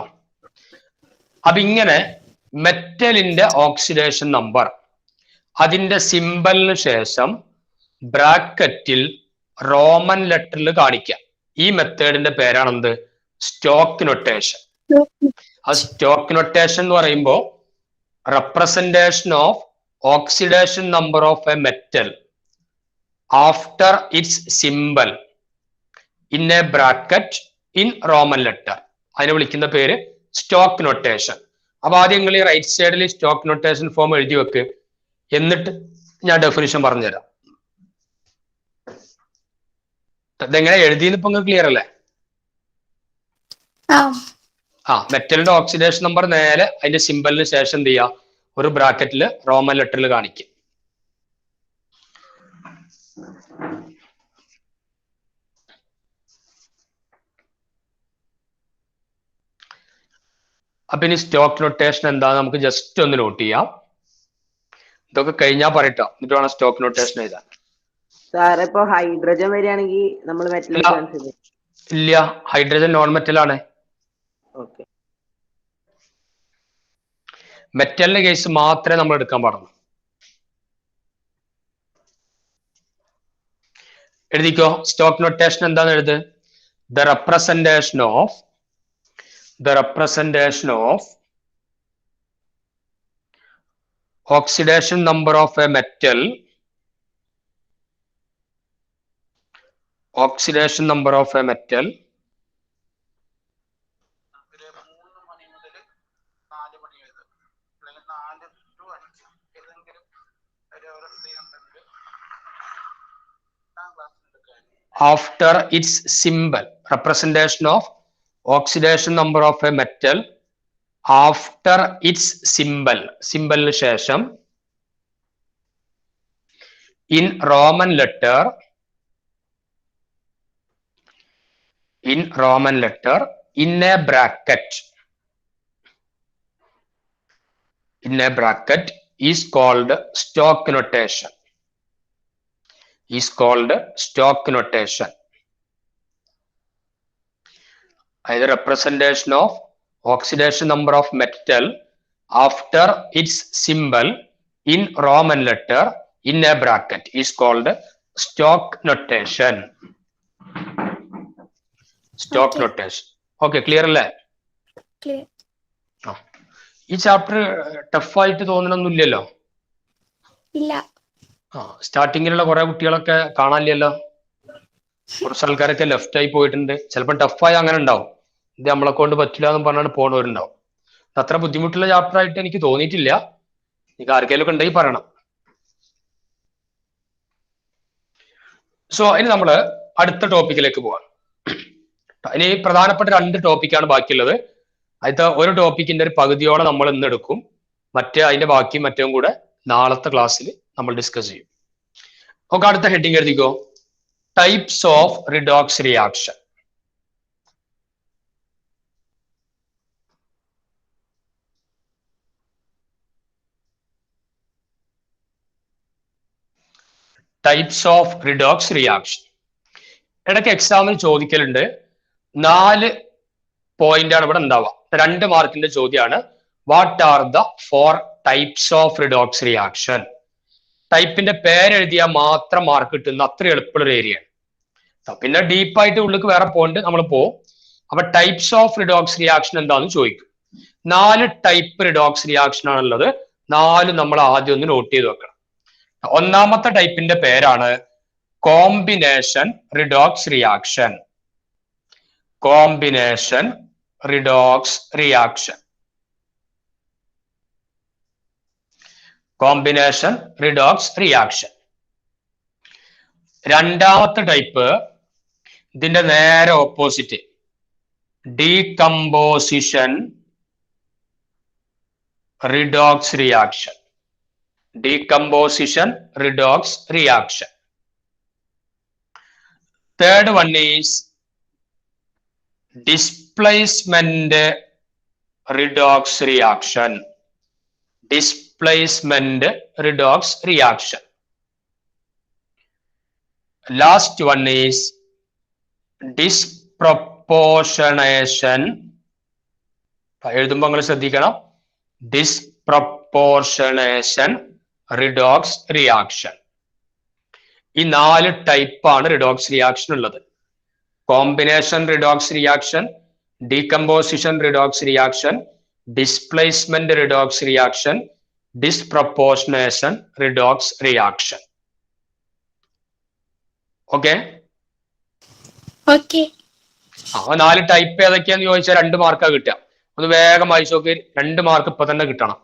Speaker 1: അപ്പൊ ഇങ്ങനെ മെറ്റലിന്റെ ഓക്സിഡേഷൻ നമ്പർ അതിന്റെ സിമ്പലിന് ശേഷം ബ്രാക്കറ്റിൽ റോമൻ ലെറ്ററിൽ കാണിക്കാം. ഈ മെത്തേഡിന്റെ പേരാണ് എന്ത്? Stock notation. ആ സ്റ്റോക്ക് നൊട്ടേഷൻ എന്ന് പറയുമ്പോൾ representation of oxidation number of a metal after its symbol in a bracket in Roman letter. അതിനെ വിളിക്കുന്ന പേര് സ്റ്റോക്ക് നൊട്ടേഷൻ. അപ്പൊ ആദ്യം നിങ്ങൾ ഈ റൈറ്റ് സൈഡിൽ സ്റ്റോക്ക് നൊട്ടേഷൻ ഫോം എഴുതി വെക്ക്, എന്നിട്ട് ഞാൻ ഡെഫിനിഷൻ പറഞ്ഞുതരാം. ഇതെങ്ങനെ എഴുതിയെന്ന് ഇപ്പൊ ക്ലിയർ അല്ലേ? മെറ്റലിന്റെ ഓക്സിഡേഷൻ നമ്പർ നേരെ അതിന്റെ സിമ്പലിന് ശേഷം എന്ത് ചെയ്യുക, ഒരു ബ്രാക്കറ്റില് റോമൻ ലെറ്ററിൽ കാണിക്കും. അപ്പൊ ഇനി സ്റ്റോക്ക് നൊട്ടേഷൻ എന്താന്ന് നമുക്ക് ജസ്റ്റ് ഒന്ന് നോട്ട് ചെയ്യാം. ഇതൊക്കെ കഴിഞ്ഞാൽ പറയട്ടോ, എന്നിട്ട് വേണം സ്റ്റോക്ക് നൊട്ടേഷൻ എഴുതാൻ.
Speaker 6: സാറേ ഇപ്പൊ ഹൈഡ്രജൻ വരികയാണെങ്കിൽ നമ്മൾ മെറ്റൽ
Speaker 1: ഇല്ല, ഹൈഡ്രജൻ നോൺ മെറ്റൽ ആണ്.
Speaker 6: ഓക്കെ.
Speaker 1: മെറ്റലിന്റെ കേസ് മാത്രമേ നമ്മൾ എടുക്കാൻ പാടുള്ളൂ. എഴുതിക്കോ, സ്റ്റോക്ക് നൊട്ടേഷൻ എന്താന്ന് എഴുത്. The representation of oxidation number of a metal after its symbol. Representation of oxidation number of a metal after its symbol. Symbol ശേഷം in Roman letter in a bracket is called stock notation. Either representation of oxidation number of metal after its symbol in Roman letter in a bracket is called stock notation. Okay, clear അല്ലേ? ഈ chapter ടഫായിട്ട് തോന്നണമെന്നില്ലല്ലോ. സ്റ്റാർട്ടിങ്ങിലുള്ള കുറെ കുട്ടികളൊക്കെ കാണാനില്ലല്ലോ. കുറച്ച് ആൾക്കാരൊക്കെ left ആയി പോയിട്ടുണ്ട്. ചിലപ്പോൾ ടഫായി അങ്ങനെ ഉണ്ടാവും, ഇത് നമ്മളെ കൊണ്ട് പറ്റില്ല എന്ന് പറഞ്ഞാണ് പോണവരുണ്ടാവും. അത്ര ബുദ്ധിമുട്ടുള്ള ചാപ്റ്റർ ആയിട്ട് എനിക്ക് തോന്നിയിട്ടില്ല. എനിക്ക് ആർക്കെങ്കിലും ഒക്കെ ഉണ്ടെങ്കിൽ പറയണം. സോ ഇനി നമ്മൾ അടുത്ത ടോപ്പിക്കിലേക്ക് പോവാം. ഇനി പ്രധാനപ്പെട്ട 2 ടോപ്പിക്കാണ് ബാക്കിയുള്ളത്. അതിലത്തെ ഒരു ടോപ്പിക്കിന്റെ ഒരു പകുതിയോളം നമ്മൾ ഇന്ന് എടുക്കും, അതിന്റെ ബാക്കി മറ്റേവും കൂടെ നാളത്തെ ക്ലാസ്സിൽ നമ്മൾ ഡിസ്കസ് ചെയ്യും. നമുക്ക് അടുത്ത ഹെഡിങ് എഴുതിക്കോ, types of redox reaction. Types of redox reaction. ഇടയ്ക്ക് എക്സാമിൽ ചോദിക്കലുണ്ട്, 4 പോയിന്റ് ആണ് ഇവിടെ ഉണ്ടാവുക. 2 മാർക്കിന്റെ ചോദ്യമാണ്, what are the 4 types of redox reaction. ടൈപ്പിന്റെ പേരെഴുതിയാൽ മാത്രം മാർക്ക് കിട്ടുന്ന അത്ര എളുപ്പമുള്ള ഒരു ഏരിയ ആണ്. പിന്നെ ഡീപ്പായിട്ട് ഉള്ളിലേക്ക് വേറെ പോയിന്റ് നമ്മൾ പോകും. അപ്പൊ ടൈപ്സ് ഓഫ് റിഡോക്സ് റിയാക്ഷൻ എന്താണെന്ന് ചോദിക്കും. 4 ടൈപ്പ് റിഡോക്സ് റിയാക്ഷൻ ആണുള്ളത്. 4 നമ്മൾ ആദ്യം ഒന്ന് നോട്ട് ചെയ്ത് വെക്കണം. ഒന്നാമത്തെ ടൈപ്പിന്റെ പേരാണ് combination redox reaction. Combination redox reaction. Combination redox reaction. രണ്ടാമത്തെ ടൈപ്പ് ഇതിന്റെ നേരെ opposite, decomposition redox reaction. Decomposition redox reaction. Third one is displacement redox reaction. Displacement redox reaction. Last one is disproportionation. എഴുതുമ്പോൾ നിങ്ങൾ ശ്രദ്ധിക്കണം, disproportionation റിഡോക്സ് റിയാക്ഷൻ. ഈ 4 ടൈപ്പാണ് redox reaction ഉള്ളത്. Combination redox reaction, decomposition redox reaction, displacement redox reaction, disproportionation redox reaction. Okay,
Speaker 3: okay.
Speaker 1: 4 type ഏതൊക്കെയാന്ന് ചോദിച്ചാൽ 2 മാർക്കാ കിട്ടുക. ഒന്ന് വേഗം വായിച്ചു നോക്കി, 2 മാർക്ക് ഇപ്പൊ തന്നെ കിട്ടണം.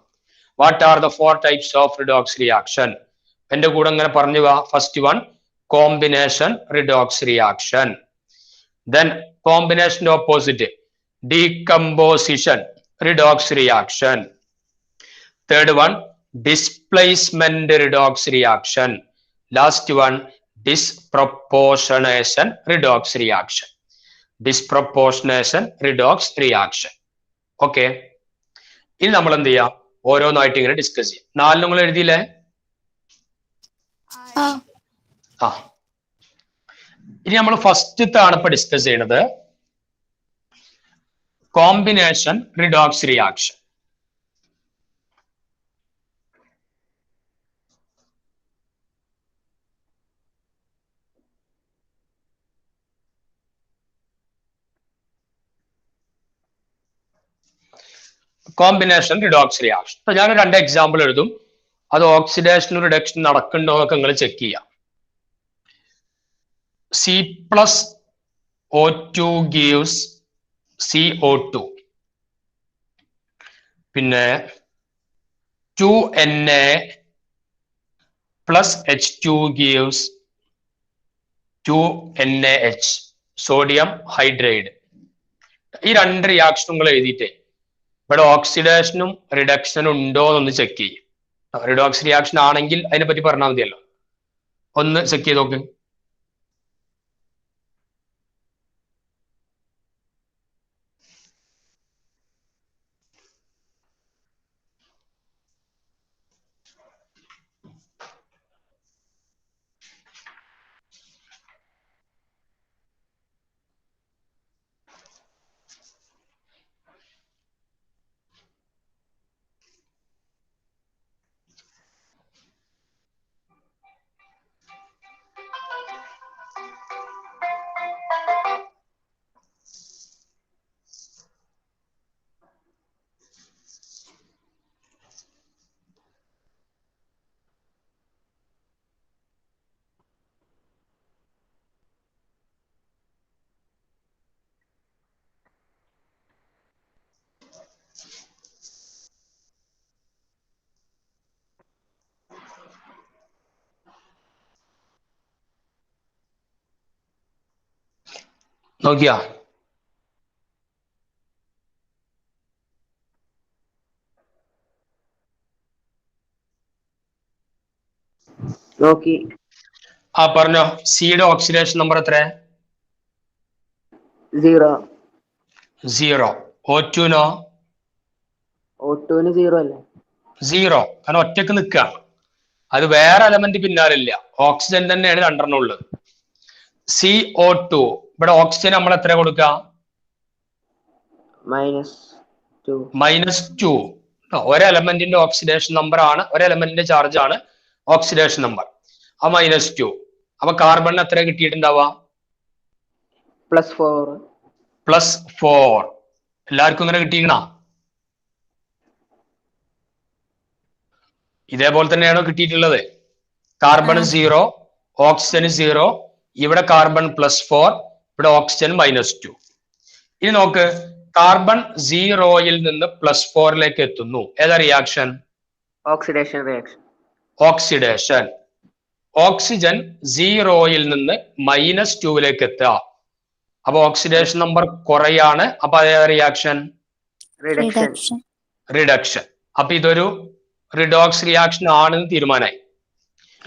Speaker 1: What are the 4 types of redox reaction? എന്റെ കൂടെ ഇങ്ങനെ പറഞ്ഞു വാ. First one combination redox reaction. Then കോമ്പിനേഷന്റെ opposite decomposition redox reaction. Third one displacement redox reaction. Last one disproportionation redox reaction. Disproportionation redox reaction. Okay, ഇനി നമ്മൾ എന്ത് ചെയ്യാം, ഓരോന്നായിട്ട് ഇങ്ങനെ ഡിസ്കസ് ചെയ്യാം. 4 നിങ്ങൾ എഴുതിയില്ലേ? ആ, ഇനി നമ്മൾ ഫസ്റ്റത്തെ ആണ് ഇപ്പൊ ഡിസ്കസ് ചെയ്യുന്നത്, combination redox reaction. Combination redox reaction. അപ്പൊ ഞാൻ 2 എക്സാമ്പിൾ എഴുതും, അത് ഓക്സിഡേഷനും റിഡക്ഷൻ നടക്കുന്നുണ്ടോ എന്നൊക്കെ നിങ്ങൾ ചെക്ക് ചെയ്യാം. C+O2 gives CO2. പിന്നെ 2Na plus H2 gives 2NaH, sodium hydride. ഈ 2 റിയാക്ഷനുകൾ എഴുതിയിട്ട് ഇവിടെ ഓക്സിഡേഷനും റിഡക്ഷനും ഉണ്ടോ എന്നൊന്ന് ചെക്ക് ചെയ്യും. റിഡോക്സ് റിയാക്ഷൻ ആണെങ്കിൽ അതിനെ പറ്റി പറഞ്ഞാൽ മതിയല്ലോ. ഒന്ന് ചെക്ക് ചെയ്ത് നോക്ക്. നോക്കിയാ?
Speaker 6: നോക്കി.
Speaker 1: ആ പറഞ്ഞോ. സിയുടെ ഓക്സിഡേഷൻ നമ്പർ എത്ര?
Speaker 6: 0.
Speaker 1: 0. O2നോ?
Speaker 6: O2 0 അല്ലേ?
Speaker 1: 0, കാരണം ഒറ്റക്ക് നിൽക്കുക. അത് വേറെ എലമെന്റ് പിന്നാലില്ല. ഓക്സിജൻ തന്നെയാണ് 2 ഉള്ളത്. CO2 ഇവിടെ ഓക്സിജൻ നമ്മൾ എത്ര കൊടുക്കാം?
Speaker 6: -2.
Speaker 1: -2. ഒരു എലമെന്റിന്റെ ഓക്സിഡേഷൻ നമ്പർ ആണ്, ഒരു എലമെന്റിന്റെ ചാർജ് ആണ് ഓക്സിഡേഷൻ നമ്പർ. ആ -2. അപ്പൊ കാർബണിന് എത്ര കിട്ടിയിട്ടുണ്ടാവുക?
Speaker 6: +4.
Speaker 1: +4. എല്ലാവർക്കും ഇങ്ങനെ കിട്ടിയിക്കണ? ഇതേപോലെ തന്നെയാണോ കിട്ടിയിട്ടുള്ളത്? കാർബൺ 0, ഓക്സിജൻ 0, ഇവിടെ കാർബൺ +4, ഇവിടെ ഓക്സിജൻ -2. ഇനി നോക്ക്, കാർബൺ 0യിൽ നിന്ന് +4ലേക്ക് എത്തുന്നു. ഏതാ reaction?
Speaker 6: Oxidation reaction.
Speaker 1: Oxidation. Oxygen 0യിൽ നിന്ന് -2ലേക്ക് എത്തുക. അപ്പൊ ഓക്സിഡേഷൻ നമ്പർ കുറയാണ്. അപ്പൊ അതേ റിയാക്ഷൻ?
Speaker 6: റിഡക്ഷൻ.
Speaker 1: റിഡക്ഷൻ. അപ്പൊ ഇതൊരു റിഡോക്സ് റിയാക്ഷൻ ആണെന്ന് തീരുമാനമായി.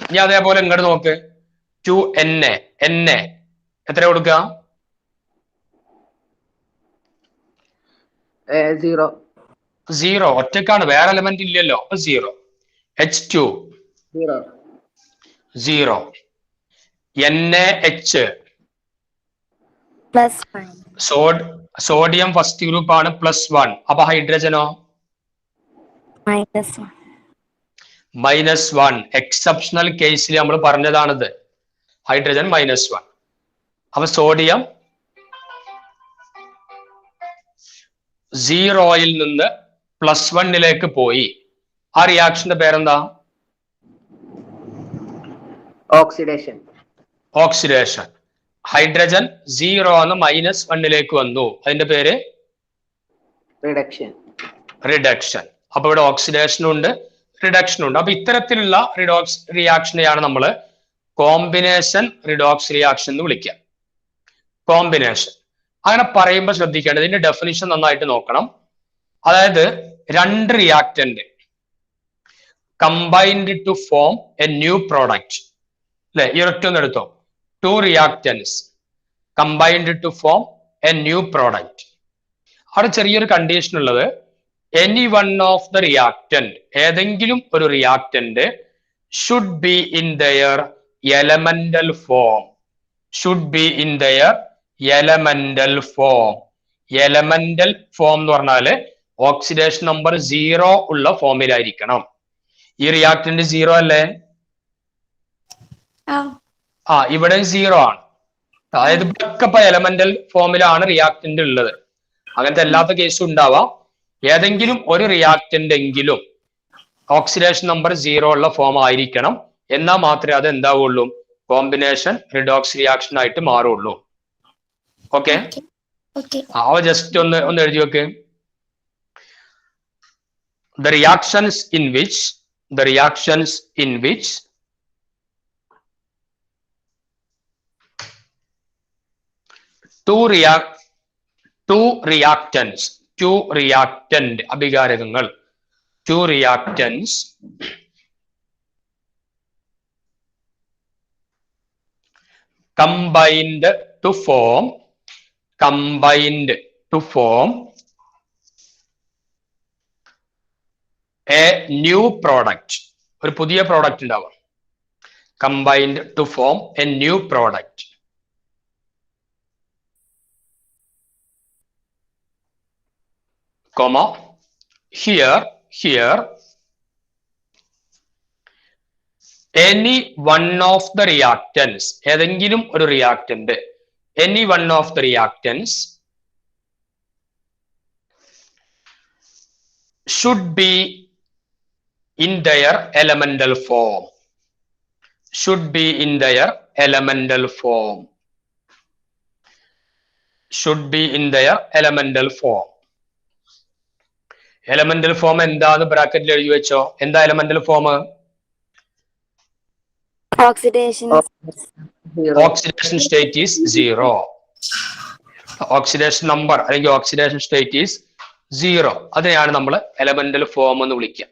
Speaker 1: ഇനി അതേപോലെ ഇങ്ങോട്ട് നോക്ക്, 2Na എത്ര കൊടുക്കുക?
Speaker 6: 0.
Speaker 1: ഒറ്റക്കാണ്, വേറെ എലമെന്റ് ഇല്ലല്ലോ. അപ്പൊ 0. H2 0. NaH
Speaker 2: +1
Speaker 1: sodium first group ആണ്, +1. അപ്പൊ ഹൈഡ്രജനോ? -1. എക്സെപ്ഷണൽ കേസിൽ നമ്മൾ പറഞ്ഞതാണിത്. ഹൈഡ്രജൻ -1. അപ്പൊ സോഡിയം 0യിൽ നിന്ന് +1ലേക്ക് പോയി. ആ റിയാക്ഷന്റെ പേരെന്താ?
Speaker 6: ഓക്സിഡേഷൻ.
Speaker 1: ഓക്സിഡേഷൻ. ഹൈഡ്രജൻ 0 -1ലേക്ക് വന്നു. അതിന്റെ പേര്
Speaker 6: റിഡക്ഷൻ.
Speaker 1: റിഡക്ഷൻ. അപ്പൊ ഇവിടെ ഓക്സിഡേഷനും ഉണ്ട്, റിഡക്ഷനും ഉണ്ട്. അപ്പൊ ഇത്തരത്തിലുള്ള റിഡോക്സ് റിയാക്ഷനെയാണ് നമ്മൾ കോമ്പിനേഷൻ റിഡോക്സ് റിയാക്ഷൻ എന്ന് വിളിക്കുക. കോമ്പിനേഷൻ അങ്ങനെ പറയുമ്പോൾ ശ്രദ്ധിക്കേണ്ടത്, ഇതിന്റെ ഡെഫിനിഷൻ നന്നായിട്ട് നോക്കണം. അതായത് 2 reactant combined to form a new product. അല്ലെ, ഈ ഒരൊറ്റൊന്ന് എടുത്തോ. 2 reactants combined to form a new product. അവിടെ ചെറിയൊരു കണ്ടീഷൻ ഉള്ളത്, any one of the reactant, ഏതെങ്കിലും ഒരു reactant should be in their elemental form. Should be in their elemental form. Elemental form എന്ന് പറഞ്ഞാല് ഓക്സിഡേഷൻ നമ്പർ 0 ഉള്ള ഫോമിലായിരിക്കണം. ഈ റിയാക്ടന്റ് 0 അല്ലേ? ഇവിടെ 0 ആണ്. അതായത് ഇതൊക്കെ ഇപ്പൊ എലമെന്റൽ ഫോമിലാണ് റിയാക്ടന്റ് ഉള്ളത്. അങ്ങനത്തെ അല്ലാത്ത കേസും ഉണ്ടാവാം. ഏതെങ്കിലും ഒരു റിയാക്ടന്റ് എങ്കിലും ഓക്സിഡേഷൻ നമ്പർ 0 ഉള്ള ഫോം ആയിരിക്കണം. എന്നാൽ മാത്രമേ അത് എന്താവുള്ളൂ, കോമ്പിനേഷൻ റിഡോക്സ് റിയാക്ഷൻ ആയിട്ട് മാറുള്ളൂ. ഓക്കെ, അവ ജസ്റ്റ് ഒന്ന് എഴുതി വെക്ക്. The reactions in which two reactant അഭികാരകങ്ങൾ, 2 reactants combined to form a new product. ഒരു പുതിയ പ്രോഡക്റ്റ് ഉണ്ടാവും. combined to form a new product. comma here any one of the reactants, ഏതെങ്കിലും ഒരു reactant, any one of the reactants should be in their elemental form. Should be in their elemental form. Should be in their elemental form. Elemental form എന്താന്ന് ബ്രാക്കറ്റിൽ എഴുതി വെച്ചോ. എന്താ elemental form? Oxidation state is 0. Oxidation number അല്ലെങ്കിൽ oxidation state is 0. അതിനെയാണ് നമ്മൾ elemental form എന്ന് വിളിക്കുക.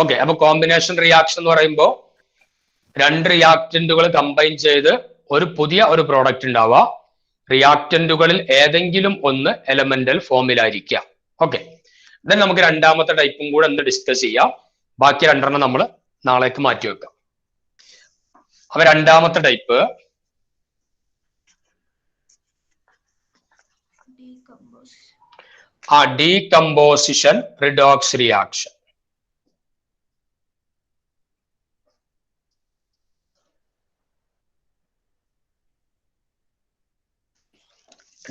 Speaker 1: ഓക്കെ, അപ്പൊ കോമ്പിനേഷൻ റിയാക്ഷൻ എന്ന് പറയുമ്പോൾ 2 റിയാക്ടന്റുകൾ കമ്പൈൻ ചെയ്ത് ഒരു പുതിയ ഒരു പ്രോഡക്റ്റ് ഉണ്ടാവുക. റിയാക്ടന്റുകളിൽ ഏതെങ്കിലും ഒന്ന് എലമെന്റൽ ഫോമിലായിരിക്കാം. ഓക്കെ, ദെൻ നമുക്ക് രണ്ടാമത്തെ ടൈപ്പും കൂടെ ഒന്ന് ഡിസ്കസ് ചെയ്യാം. ബാക്കി രണ്ടെണ്ണം നമ്മൾ നാളേക്ക് മാറ്റി വെക്കാം. അപ്പൊ രണ്ടാമത്തെ type decomposition redox reaction.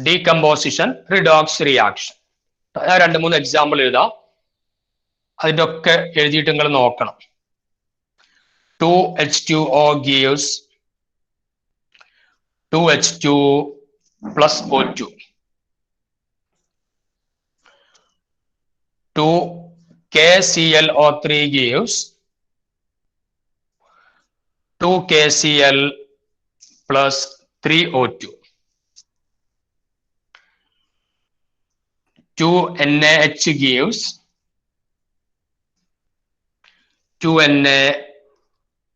Speaker 1: Decomposition redox reaction. ഞാൻ 2-3 എക്സാമ്പിൾ എഴുതാം. അതിന്റെ ഒക്കെ എഴുതിയിട്ട് നിങ്ങൾ നോക്കണം. 2H2O gives 2H2 plus O2. 2KClO3 gives 2KCl plus 3O2. 2NaH gives 2Na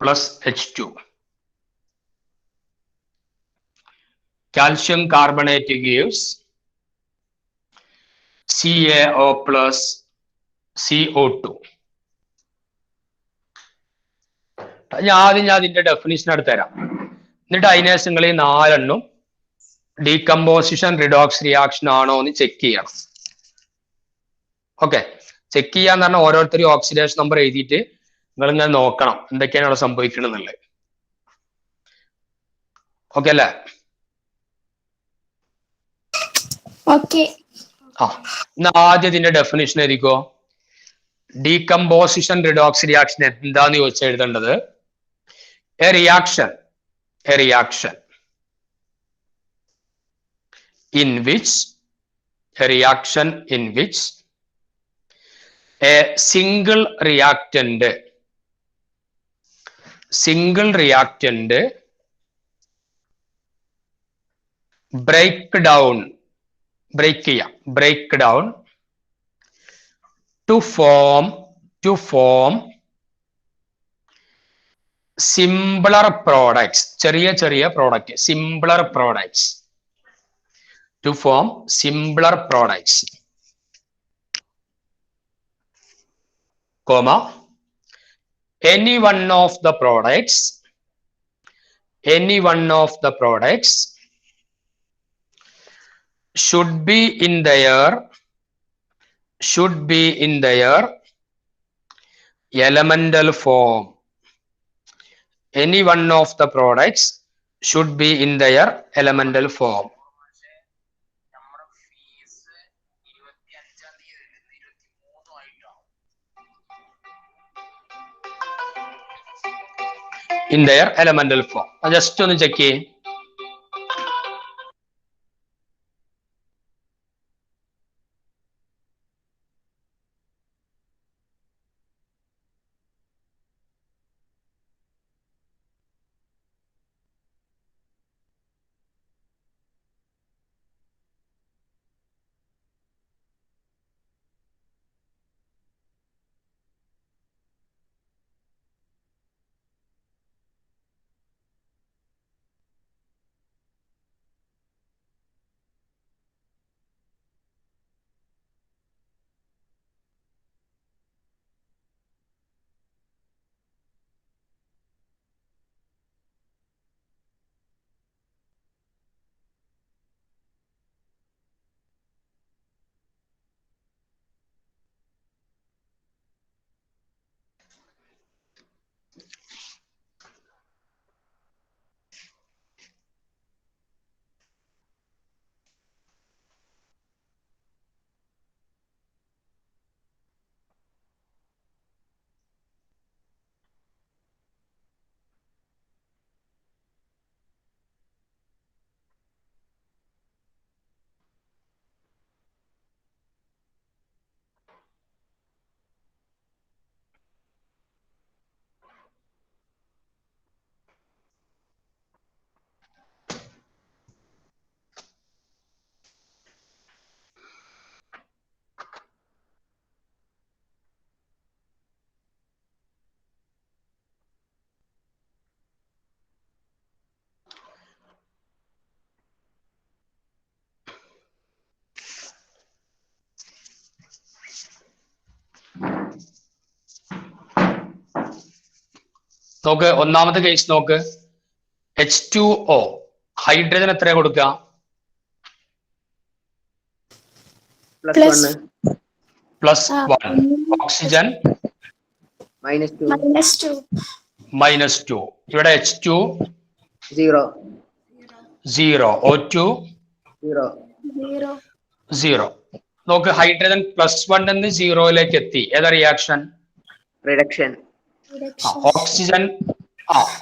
Speaker 1: plus H2. Calcium carbonate gives CaO plus CO2. ഞാൻ അതിന്റെ ഡെഫിനിഷൻ എടുത്ത് തരാം. എന്നിട്ട് അതിനെ നിങ്ങൾ ഈ 4 ഡീകമ്പോസിഷൻ റിഡോക്സ് റിയാക്ഷൻ ആണോ എന്ന് ചെക്ക് ചെയ്യണം. ഓക്കെ, ചെക്ക് ചെയ്യാന്ന് പറഞ്ഞാൽ ഓരോരുത്തരും ഓക്സിഡേഷൻ നമ്പർ എഴുതിയിട്ട് നിങ്ങൾ ഇങ്ങനെ നോക്കണം എന്തൊക്കെയാണ് അവിടെ സംഭവിക്കണമെന്നുള്ളത്. ഓക്കെ അല്ലേ?
Speaker 3: ഓക്കെ.
Speaker 1: ഇന്ന് ആദ്യം ഇതിന്റെ ഡെഫിനിഷൻ എഴുതിക്കോ. ഡീകമ്പോസിഷൻ റിഡോക്സ് റിയാക്ഷൻ എന്താന്ന് ചോദിച്ചാൽ എഴുതേണ്ടത് A reaction in which a single reactant break down to form simpler products, simpler products, to form simpler products, comma, any one of the products should be in their elemental form. Any one of the products should be in their elemental form. In their elemental form. Just ഒന്ന് check ചെയ്യേ. നോക്ക് ഒന്നാമത്തെ case നോക്ക്. H2O hydrogen എത്ര കൊടുക്കുക?
Speaker 6: +1
Speaker 1: +1. Oxygen
Speaker 6: -2
Speaker 2: -2
Speaker 1: -2. ഇവിടെ H2
Speaker 6: 0
Speaker 1: 0, O2
Speaker 6: 0
Speaker 2: 0
Speaker 1: 0. നോക്ക് hydrogen +1 എന്ന് 0ലേക്ക് എത്തി. ഏതാ റിയാക്ഷൻ?
Speaker 6: റിഡക്ഷൻ.
Speaker 1: ഓക്സിജൻ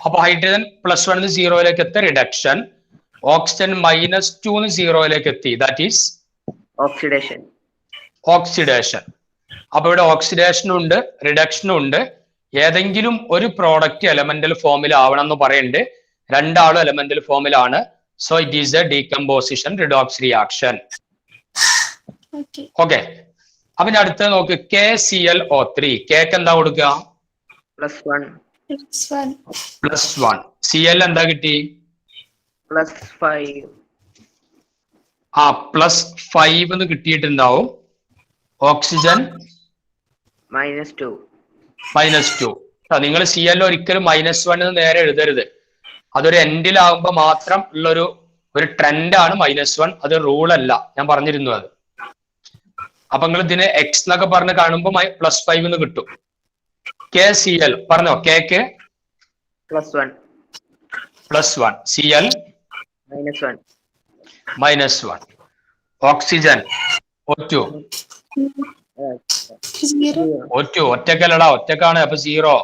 Speaker 1: അപ്പൊ ഹൈഡ്രജൻ +1 എന്ന് 0ലേക്ക് എത്തി, റിഡക്ഷൻ. ഓക്സിജൻ -2 എന്ന് 0ലേക്ക് എത്തി, ദാറ്റ് ഈസ്
Speaker 6: ഓക്സിഡേഷൻ.
Speaker 1: ഓക്സിഡേഷൻ. അപ്പൊ ഇവിടെ ഓക്സിഡേഷനും ഉണ്ട്, റിഡക്ഷനും ഉണ്ട്. ഏതെങ്കിലും ഒരു പ്രോഡക്റ്റ് എലമെന്റൽ ഫോമിൽ ആവണം എന്ന് പറയുന്നുണ്ട്. രണ്ടാളും എലമെന്റൽ ഫോമിലാണ്. So it is A decomposition redox reaction.
Speaker 2: Okay.
Speaker 1: Okay. അപ്പൊ ഇനി അടുത്തത് നോക്ക്. KClO3 കേക്ക് എന്താ കൊടുക്കുക?
Speaker 6: +1
Speaker 1: +1. Cl എന്താ കിട്ടി?
Speaker 6: +5
Speaker 1: +5 എന്ന് കിട്ടിയിട്ടുണ്ടാവും. ഓക്സിജൻ
Speaker 6: -2
Speaker 1: -2. നിങ്ങൾ Cl ഒരിക്കലും -1 എന്ന് നേരെ എഴുതരുത്. അതൊരു എൻഡിലാവുമ്പോ മാത്രം ഉള്ളൊരു ട്രെൻഡാണ് -1. അത് റൂൾ അല്ല, ഞാൻ പറഞ്ഞിരുന്നു അത്. അപ്പൊ നിങ്ങൾ ഇതിന് X എന്നൊക്കെ പറഞ്ഞ് കാണുമ്പോ +5 എന്ന് കിട്ടും. KCl പറഞ്ഞോ. Cake
Speaker 6: +1
Speaker 1: +1. Cl
Speaker 6: -1
Speaker 1: oxygen O2 O2 ഒറ്റക്കല്ലടാ, ഒറ്റക്കാണ്. അപ്പൊ 0.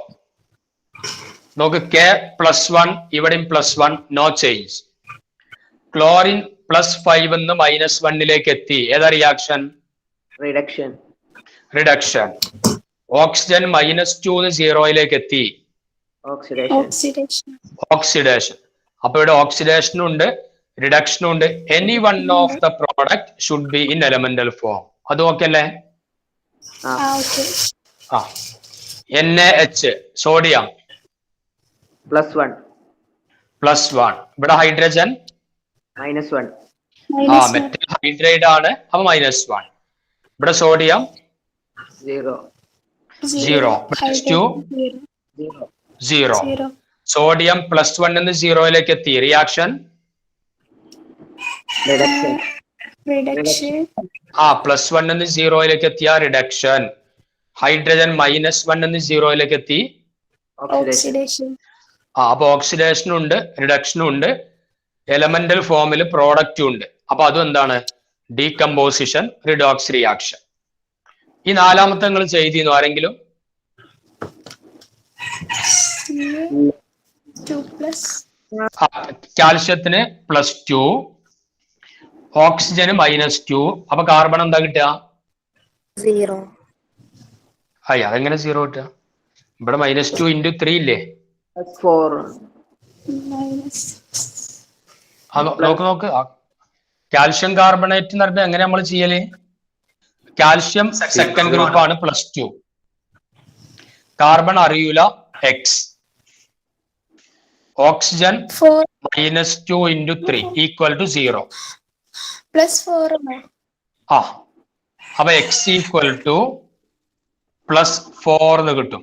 Speaker 1: നോക്ക് K +1 ഇവിടെയും +1, നോ ചേഞ്ച്. ക്ലോറിൻ +5 എന്ന് -1ലേക്ക് എത്തി. ഏതാ റിയാക്ഷൻ?
Speaker 6: റിഡക്ഷൻ.
Speaker 1: റിഡക്ഷൻ. ഓക്സിജൻ -2 എന്ന് 0ലേക്ക് എത്തി,
Speaker 6: ഓക്സിഡേഷൻ.
Speaker 1: ഓക്സിഡേഷൻ. അപ്പൊ ഇവിടെ ഓക്സിഡേഷനും ഉണ്ട്, റിഡക്ഷനും ഉണ്ട്. Any one of the product should be in elemental form. അത് ഓക്കെ അല്ലേ? NaH സോഡിയം
Speaker 6: +1
Speaker 1: ഇവിടെ ഹൈഡ്രജൻ
Speaker 6: -1
Speaker 1: മെറ്റൽ ഹൈഡ്രൈഡ് ആണ്, അപ്പൊ -1. ഇവിടെ സോഡിയം
Speaker 6: 0
Speaker 1: 0 0. സോഡിയം +1 എന്ന് 0ലേക്ക് എത്തി, റിയാക്ഷൻ
Speaker 6: റിഡക്ഷൻ.
Speaker 1: +1 എന്ന് 0ലേക്ക് എത്തിയ റിഡക്ഷൻ. ഹൈഡ്രജൻ -1 എന്ന് 0ലേക്ക് എത്തി,
Speaker 6: ഓക്സിഡേഷൻ.
Speaker 1: അപ്പൊ ഓക്സിഡേഷനും ഉണ്ട്, റിഡക്ഷനും ഉണ്ട്. എലമെന്റൽ ഫോമിൽ പ്രോഡക്റ്റും ഉണ്ട്. അപ്പൊ അതും എന്താണ്? Decomposition redox reaction. ഈ നാലാമത്തെ നിങ്ങൾ ചെയ്തിരുന്നു ആരെങ്കിലും? കാൽഷ്യത്തിന് +2, ഓക്സിജന് -2. അപ്പൊ കാർബൺ എന്താ കിട്ടുക?
Speaker 2: 0
Speaker 1: അതെങ്ങനെ 0 കിട്ടുക? ഇവിടെ -2 × 3 ഇല്ലേ?
Speaker 6: +4
Speaker 1: നോക്ക്. കാൽഷ്യം കാർബണേറ്റ് എന്ന് പറഞ്ഞാൽ എങ്ങനെ നമ്മൾ ചെയ്യല്? കാൽഷ്യം സെക്കൻഡ് ഗ്രൂപ്പ് ആണ്, +2. കാർബൺ അറിയൂല, X. ഓക്സിജൻ -2 × 3 = 0.
Speaker 2: +4
Speaker 1: അപ്പൊ X = +4 എന്ന് കിട്ടും.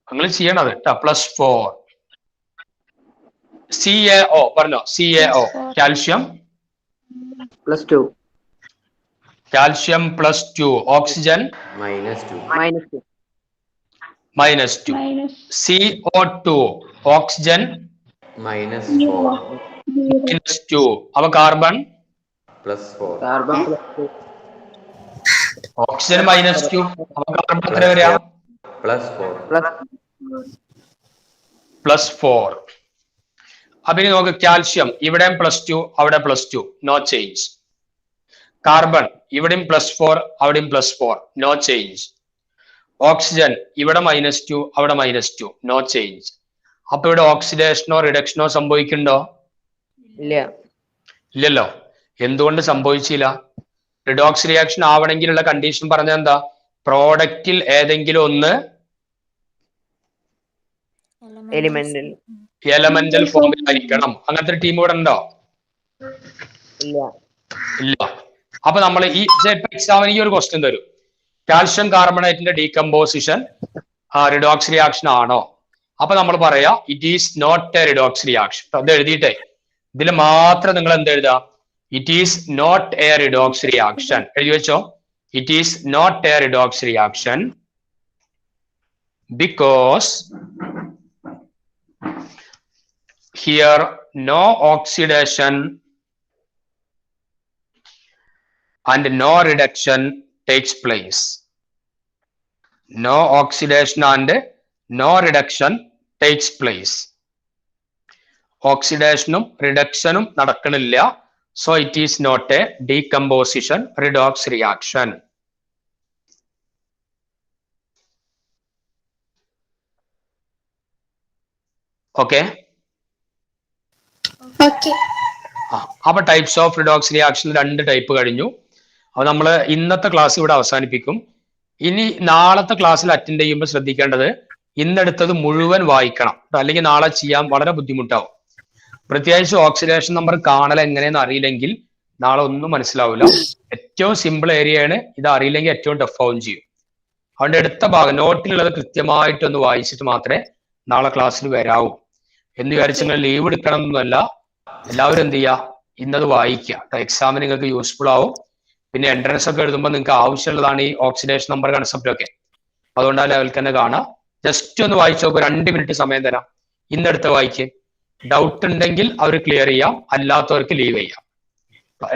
Speaker 1: നിങ്ങൾ ചെയ്യണത് +4. CaO പറഞ്ഞോ. CaO calcium
Speaker 6: +2
Speaker 1: calcium +2. Oxygen
Speaker 6: -2
Speaker 1: CO2 oxygen -2. അപ്പൊ കാർബൺ
Speaker 6: കാർബൺ
Speaker 1: ഓക്സിജൻ -2. അപ്പൊ കാർബൺ എത്ര വരിക? +4. അപ്പൊ ഇനി നോക്ക്. കാൽഷ്യം ഇവിടെയും +2, അവിടെ +2, നോ ചേഞ്ച്. കാർബൺ ഇവിടെയും +4, അവിടെയും +4, നോ ചേഞ്ച്. ഓക്സിജൻ ഇവിടെ -2, അവിടെ -2, നോ ചേഞ്ച്. അപ്പൊ ഇവിടെ ഓക്സിഡേഷനോ റിഡക്ഷനോ സംഭവിക്കുന്നുണ്ടോ? ഇല്ലല്ലോ. എന്തുകൊണ്ട് സംഭവിച്ചില്ല? റിഡോക്സ് റിയാക്ഷൻ ആവണമെങ്കിലുള്ള കണ്ടീഷൻ പറഞ്ഞാൽ എന്താ? പ്രോഡക്റ്റിൽ ഏതെങ്കിലും ഒന്ന് എലമെന്റൽ ഫോമിലായിരിക്കണം. അങ്ങനത്തെ ഒരു ടീം ഇവിടെ ഉണ്ടോ? ഇല്ല. അപ്പൊ നമ്മൾ ഈ എക്സാമിന് ഈ ഒരു ക്വസ്റ്റ്യൻ തരും. കാൽഷ്യം കാർബണേറ്റിന്റെ ഡീകമ്പോസിഷൻ റിഡോക്സ് റിയാക്ഷൻ ആണോ? അപ്പൊ നമ്മൾ പറയാ it is not a redox reaction. അത് എഴുതിയിട്ടേ ഇതിൽ മാത്രം നിങ്ങൾ എന്ത് എഴുതാ? It is not a redox reaction എഴുതി വെച്ചോ. It is not a redox reaction because here no oxidation and no reduction takes place. No oxidation and no reduction takes place. Oxidation reduction നടക്കണില്ല. So it is not a decomposition redox reaction. Okay.
Speaker 2: Okay.
Speaker 1: അപ്പൊ types of redox reaction 2 type കഴിഞ്ഞു. അപ്പൊ നമ്മൾ ഇന്നത്തെ class ഇവിടെ അവസാനിപ്പിക്കും. ഇനി നാളത്തെ ക്ലാസ്സിൽ അറ്റൻഡ് ചെയ്യുമ്പോൾ ശ്രദ്ധിക്കേണ്ടത് ഇന്നെടുത്തത് മുഴുവൻ വായിക്കണം, അല്ലെങ്കിൽ നാളെ ചെയ്യാൻ വളരെ ബുദ്ധിമുട്ടാവും. പ്രത്യേകിച്ച് ഓക്സിഡേഷൻ നമ്പർ കാണൽ എങ്ങനെയെന്ന് അറിയില്ലെങ്കിൽ നാളെ ഒന്നും മനസ്സിലാവില്ല. ഏറ്റവും സിമ്പിൾ ഏരിയയാണ്, ഇത് അറിയില്ലെങ്കിൽ ഏറ്റവും ടഫ് ആവും ചെയ്യും. അതുകൊണ്ട് എടുത്ത ഭാഗം നോട്ടിലുള്ളത് കൃത്യമായിട്ടൊന്ന് വായിച്ചിട്ട് മാത്രമേ നാളെ ക്ലാസ്സിൽ വരാവൂ. എന്ന് വിചാരിച്ച് നിങ്ങൾ ലീവ് എടുക്കണം എന്നല്ല, എല്ലാവരും എന്ത് ചെയ്യുക, ഇന്നത് വായിക്കുക. എക്സാമിന് നിങ്ങൾക്ക് യൂസ്ഫുൾ ആവും. പിന്നെ എൻട്രൻസ് ഒക്കെ എഴുതുമ്പോൾ നിങ്ങൾക്ക് ആവശ്യമുള്ളതാണ് ഈ ഓക്സിഡേഷൻ നമ്പർ കൺസെപ്റ്റ് ഒക്കെ. അതുകൊണ്ട് ആ ലെവലിൽ തന്നെ കാണാം. ജസ്റ്റ് ഒന്ന് വായിച്ചു നോക്കുക, 2 മിനിറ്റ് സമയം തരാം. ഇന്നെടുത്ത് വായിക്കുക. ഡൗട്ട് ഉണ്ടെങ്കിൽ അവർ ക്ലിയർ ചെയ്യാം, അല്ലാത്തവർക്ക് ലീവ് ചെയ്യാം.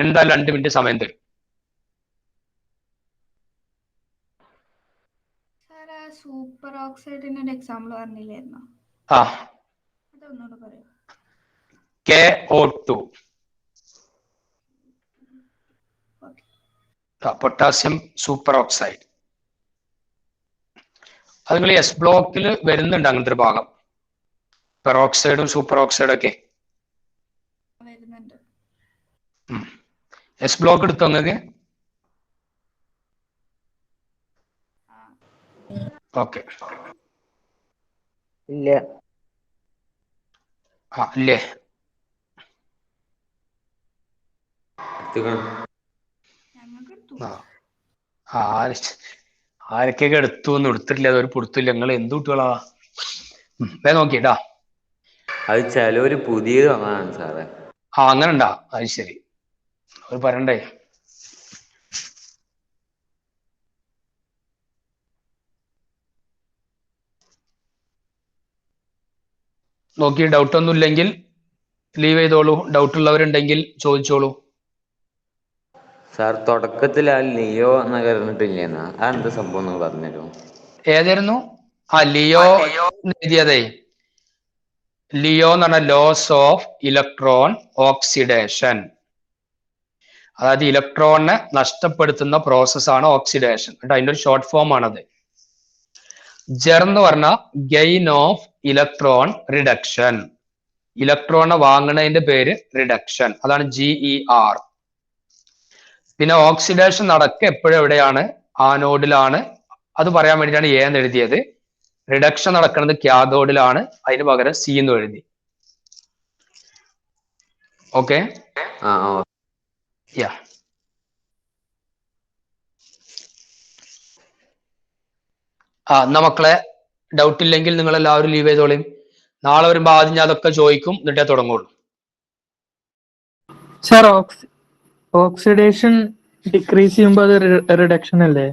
Speaker 1: എന്തായാലും 2 മിനിറ്റ് സമയം തരും.
Speaker 3: സൂപ്പർ ഓക്സൈഡിന്റെ ഒരു എക്സാമ്പിൾ പറഞ്ഞില്ലായിരുന്നോ?
Speaker 1: ആ,
Speaker 3: അതൊന്നുകൂടെ പറയൂ.
Speaker 1: KO2 potassium super oxide. അത് നിങ്ങൾ എസ് ബ്ലോക്കിൽ വരുന്നുണ്ട് അങ്ങനത്തെ ഒരു ഭാഗം, പെറോക്സൈഡും സൂപ്പർ ഓക്സൈഡും ഒക്കെ.
Speaker 3: വരുന്നുണ്ട്.
Speaker 1: എസ് ബ്ലോക്ക് എടുത്തോ നിങ്ങൾക്ക്? ഓക്കെ.
Speaker 6: ഇല്ല.
Speaker 1: ആ ഇല്ലേ?
Speaker 3: ഞങ്ങൾക്ക് എടുത്തു.
Speaker 1: ആരൊക്കെയൊക്കെ എടുത്തു ഒന്നും എടുത്തിട്ടില്ല, അതൊരു പൊടുത്തില്ല. നിങ്ങൾ എന്ത് കുട്ടികളാ? വേ നോക്കിട്ടാ.
Speaker 7: അത് ചിലവര് പുതിയത് വന്നതാണ് സാറേ.
Speaker 1: ആ അങ്ങനെ ഉണ്ടാ? അത് ശരി, അത് പറയണ്ടേ. നോക്കി ഡൗട്ട് ഒന്നും ഇല്ലെങ്കിൽ ലീവ് ചെയ്തോളൂ. ഡൗട്ട് ഉള്ളവരുണ്ടെങ്കിൽ ചോദിച്ചോളൂ.
Speaker 7: സാർ തുടക്കത്തിൽ ആ ലിയോ എന്നൊക്കെ പറഞ്ഞിട്ടില്ലേന്നാ, അതെന്താ സംഭവം എന്ന് പറഞ്ഞുതരുമോ?
Speaker 1: ഏതായിരുന്നു? ആ ലിയോ എഴുതിയതേ. ലിയോ എന്ന് പറഞ്ഞ ലോസ് ഓഫ് ഇലക്ട്രോൺ ഓക്സിഡേഷൻ. അതായത് ഇലക്ട്രോണിനെ നഷ്ടപ്പെടുത്തുന്ന പ്രോസസ്സാണ് ഓക്സിഡേഷൻ. കേട്ടോ, അതിന്റെ ഒരു ഷോർട്ട് ഫോം ആണത്. ജെർ എന്ന് പറഞ്ഞ ഗെയിൻ ഓഫ് ഇലക്ട്രോൺ റിഡക്ഷൻ. ഇലക്ട്രോണിനെ വാങ്ങുന്നതിന്റെ പേര് റിഡക്ഷൻ, അതാണ് GER. പിന്നെ ഓക്സിഡേഷൻ നടക്കുക എപ്പോഴും എവിടെയാണ്? ആനോഡിലാണ്. അത് പറയാൻ വേണ്ടിയിട്ടാണ് A എന്ന് എഴുതിയത്. റിഡക്ഷൻ നടക്കുന്നത് ക്യാഥോഡിലാണ്, അതിന് പകരം C എന്ന് എഴുതി. ഓക്കെ. യാ, എന്നാ മക്കളെ ഡൗട്ട് ഇല്ലെങ്കിൽ നിങ്ങൾ എല്ലാവരും ലീവ് ചെയ്തോളീം. നാളെ വരുമ്പോ ആദ്യം ഞാൻ അതൊക്കെ ചോദിക്കും, എന്നിട്ടേ തുടങ്ങുള്ളൂ.
Speaker 5: സാർ ഓക്സിഡേഷൻ ഡിക്രീസ് ചെയ്യുമ്പോൾ അത് റിഡക്ഷൻ അല്ലേ?